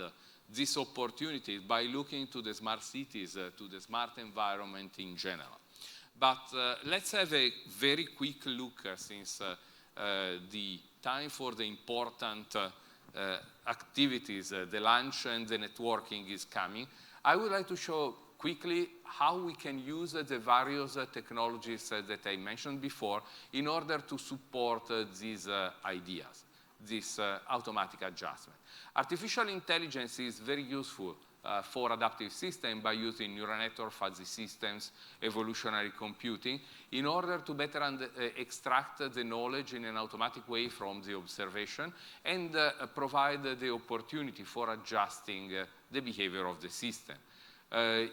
this opportunity by looking to the smart cities, to the smart environment in general. But let's have a very quick look, since the time for the important activities, the lunch and the networking is coming. I would like to show quickly how we can use the various technologies that I mentioned before in order to support these ideas, this automatic adjustment. Artificial intelligence is very useful for adaptive systems by using neural network, fuzzy systems, evolutionary computing, in order to better extract the knowledge in an automatic way from the observation and provide the opportunity for adjusting the behavior of the system.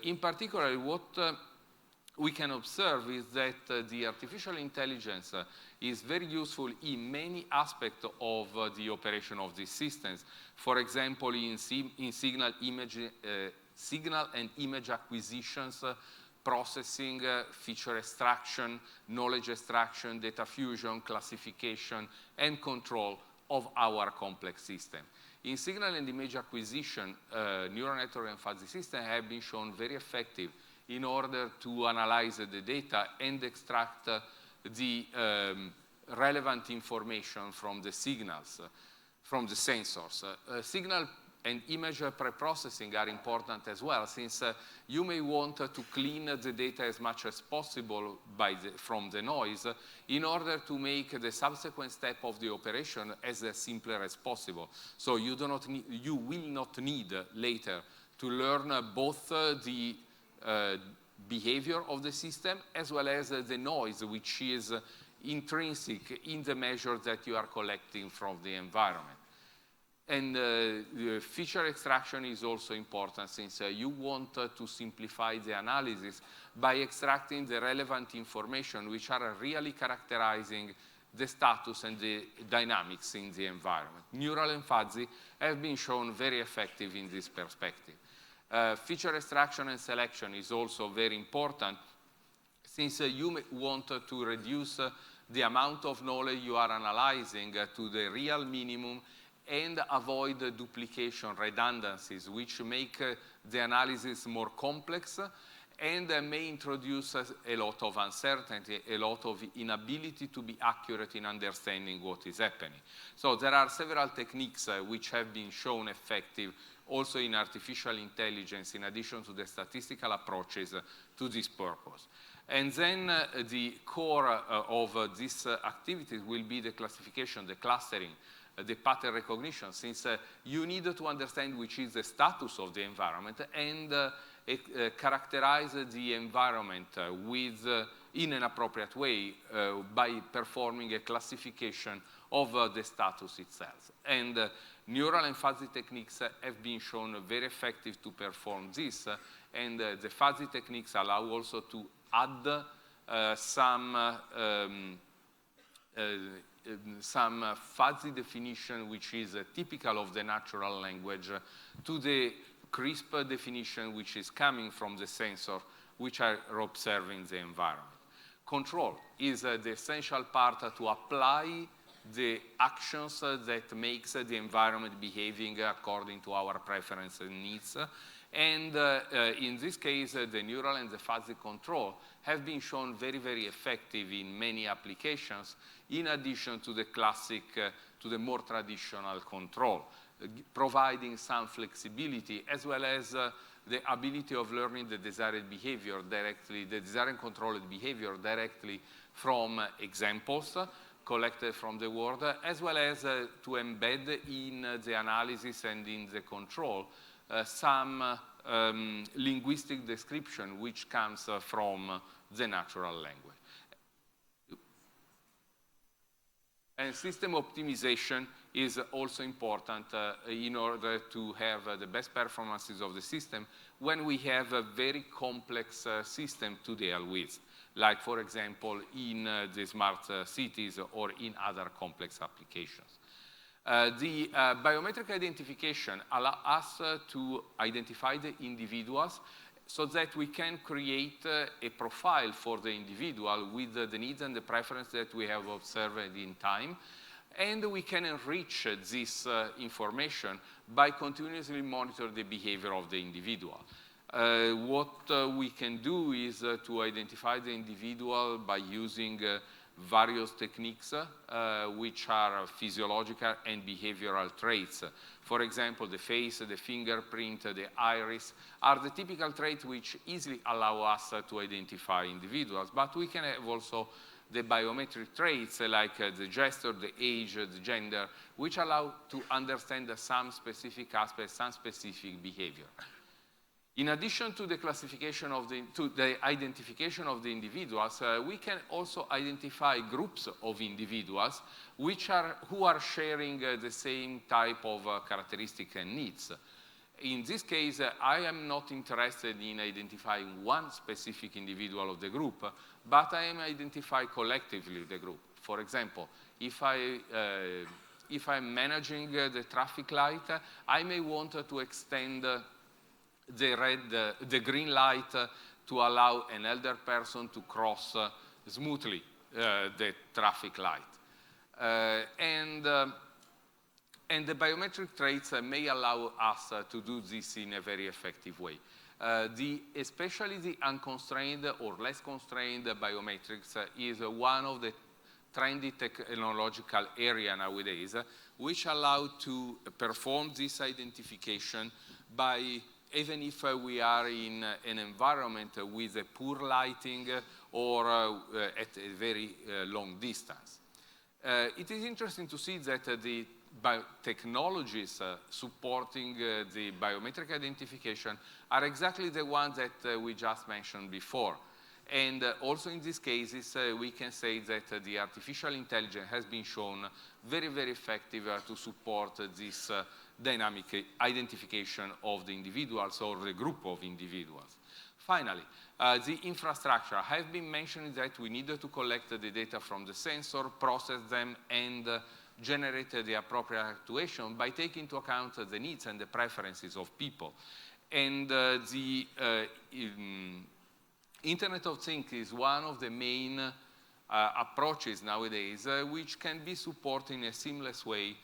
In particular, what we can observe is that the artificial intelligence is very useful in many aspects of the operation of these systems. For example, in signal and image acquisitions, processing, feature extraction, knowledge extraction, data fusion, classification, and control of our complex system. In signal and image acquisition, neural network and fuzzy systems have been shown very effective in order to analyze the data and extract the relevant information from the signals, from the sensors. Signal and image pre-processing are important as well, since you may want to clean the data as much as possible from the noise in order to make the subsequent step of the operation as simpler as possible. So you will not need later to learn both the behavior of the system as well as the noise, which is intrinsic in the measures that you are collecting from the environment. And the feature extraction is also important, since you want to simplify the analysis by extracting the relevant information which are really characterizing the status and the dynamics in the environment. Neural and fuzzy have been shown very effective in this perspective. Feature extraction and selection is also very important, since you want to reduce the amount of knowledge you are analyzing to the real minimum and avoid duplication, redundancies, which make the analysis more complex and may introduce a lot of uncertainty, a lot of inability to be accurate in understanding what is happening. So there are several techniques which have been shown effective also in artificial intelligence, in addition to the statistical approaches to this purpose. And then the core of these activities will be the classification, the clustering, the pattern recognition, since you need to understand which is the status of the environment and characterize the environment in an appropriate way by performing a classification of the status itself. And neural and fuzzy techniques have been shown very effective to perform this, and the fuzzy techniques allow also to add some fuzzy definition which is typical of the natural language to the crisp definition which is coming from the sensor which are observing the environment. Control is the essential part to apply the actions that makes the environment behaving according to our preference and needs. And in this case, the neural and the fuzzy control have been shown very, very effective in many applications, in addition to the classic, to the more traditional control, providing some flexibility as well as the ability of learning the desired behavior directly, the desired and controlled behavior directly from examples collected from the world, as well as to embed in the analysis and in the control some linguistic description which comes from the natural language. And system optimization is also important in order to have the best performances of the system when we have a very complex system to deal with, like, for example, in the smart cities or in other complex applications. The biometric identification allows us to identify the individuals so that we can create a profile for the individual with the needs and the preferences that we have observed in time. And we can enrich this information by continuously monitor the behavior of the individual. What we can do is to identify the individual by using various techniques which are physiological and behavioral traits. For example, the face, the fingerprint, the iris are the typical traits which easily allow us to identify individuals, but we can have also the biometric traits like the gesture, the age, the gender, which allow to understand some specific aspects, some specific behavior. In addition to the classification of the identification of the individuals, we can also identify groups of individuals who are sharing the same type of characteristic and needs. In this case, I am not interested in identifying one specific individual of the group, but I am identifying collectively the group. For example, if I'm managing the traffic light, I may want to extend the green light to allow an elder person to cross smoothly the traffic light. And the biometric traits may allow us to do this in a very effective way. Especially the unconstrained or less constrained biometrics is one of the trendy technological area nowadays, which allow to perform this identification by, even if we are in an environment with a poor lighting or at a very long distance. It is interesting to see that the technologies supporting the biometric identification are exactly the ones that we just mentioned before. And also in these cases, we can say that the artificial intelligence has been shown very, very effective to support this dynamic identification of the individuals or the group of individuals. Finally, the infrastructure. I have been mentioning that we needed to collect the data from the sensor, process them, and generate the appropriate actuation by taking into account the needs and the preferences of people. And the Internet of Things is one of the main approaches nowadays which can be supported in a seamless way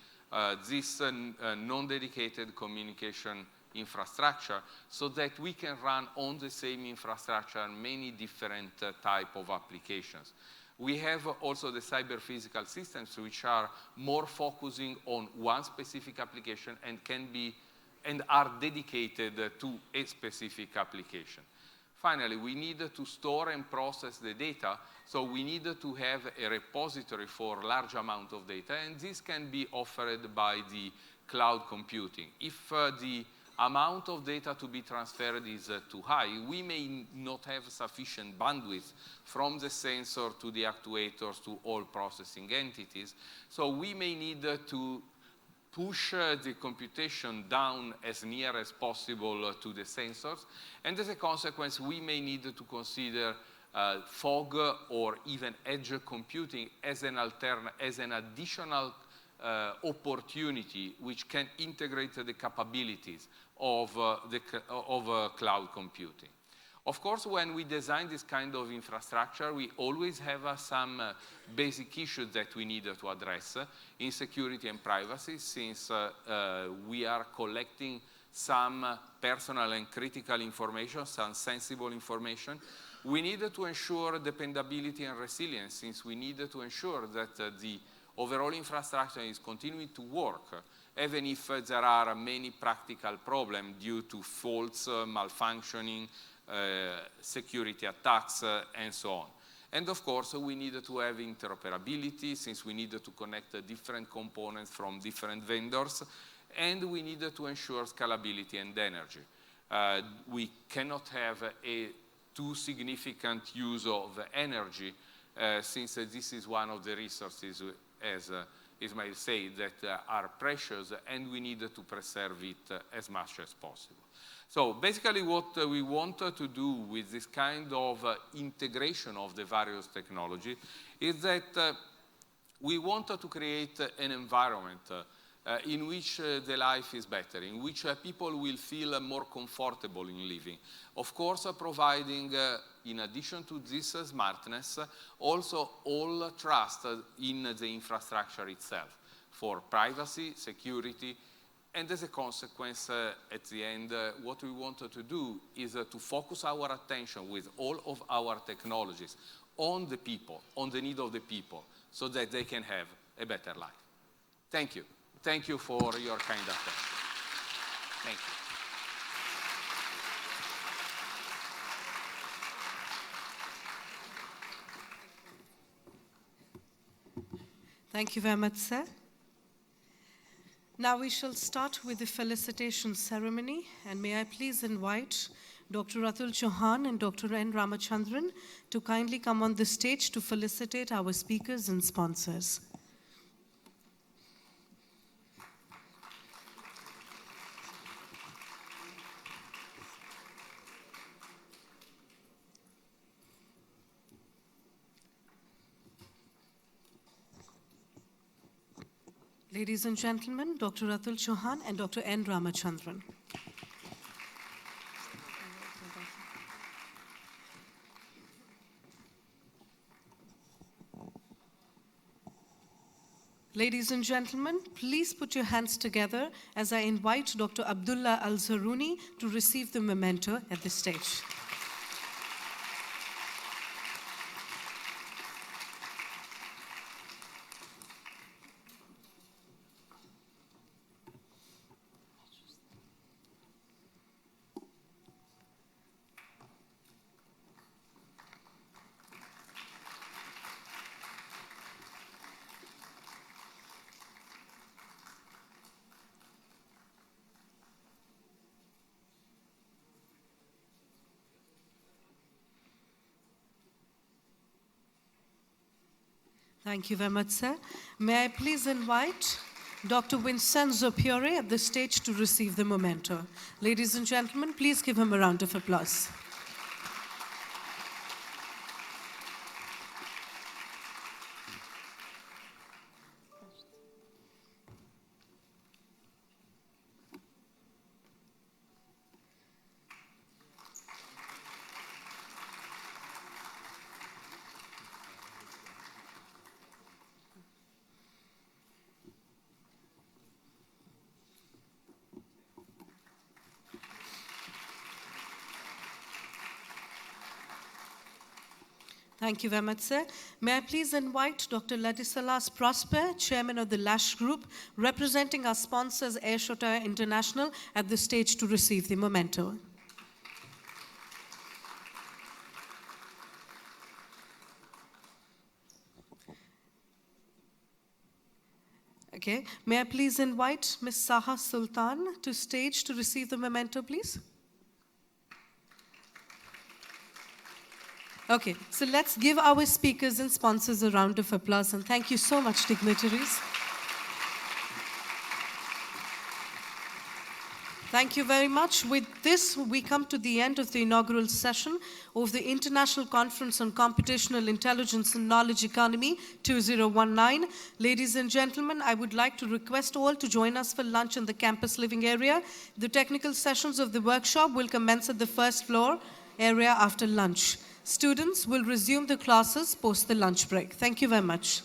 this non-dedicated communication infrastructure so that we can run on the same infrastructure many different type of applications. We have also the cyber-physical systems which are more focusing on one specific application and are dedicated to a specific application. Finally, we need to store and process the data, so we need to have a repository for large amount of data, and this can be offered by the cloud computing. If the amount of data to be transferred is too high, we may not have sufficient bandwidth from the sensor to the actuators to all processing entities. So we may need to push the computation down as near as possible to the sensors. And as a consequence, we may need to consider fog or even edge computing as an additional opportunity which can integrate the capabilities of cloud computing. Of course, when we design this kind of infrastructure, we always have some basic issues that we need to address in security and privacy, since we are collecting some personal and critical information, some sensible information. We need to ensure dependability and resilience, since we need to ensure that the overall infrastructure is continuing to work, even if there are many practical problems due to faults, malfunctioning, security attacks, and so on. And of course, we need to have interoperability, since we need to connect different components from different vendors, and we need to ensure scalability and energy. We cannot have a too significant use of energy, since this is one of the resources, as Ismail said, that are precious, and we need to preserve it as much as possible. So basically what we want to do with this kind of integration of the various technology is that we want to create an environment in which the life is better, in which people will feel more comfortable in living. Of course, providing, in addition to this smartness, also all trust in the infrastructure itself for privacy, security, and as a consequence, at the end, what we want to do is to focus our attention with all of our technologies on the people, on the need of the people, so that they can have a better life. Thank you. Thank you for your kind attention. Thank you. Thank you very much, sir. Now we shall start with the felicitation ceremony, and may I please invite Dr. Atul Chauhan and Dr. N. Ramachandran to kindly come on the stage to felicitate our speakers and sponsors. Ladies and gentlemen, Dr. Atul Chauhan and Dr. N. Ramachandran. Ladies and gentlemen, please put your hands together as I invite Dr. Abdullah Al-Zaruni to receive the memento at the stage. Thank you very much, sir. May I please invite Dr. Vincenzo Piore at the stage to receive the memento. Ladies and gentlemen, please give him a round of applause. Thank you very much, sir. May I please invite Dr. Ladislas Prosper, Chairman of the LASH Group, representing our sponsors Air Shota International, at the stage to receive the memento. Okay. May I please invite Ms. Saha Sultan to stage to receive the memento, please? Okay, so let's give our speakers and sponsors a round of applause, and thank you so much, dignitaries. Thank you very much. With this, we come to the end of the inaugural session of the International Conference on Computational Intelligence and Knowledge Economy 2019. Ladies and gentlemen, I would like to request all to join us for lunch in the campus living area. The technical sessions of the workshop will commence at the first floor area after lunch. Students will resume the classes post the lunch break. Thank you very much.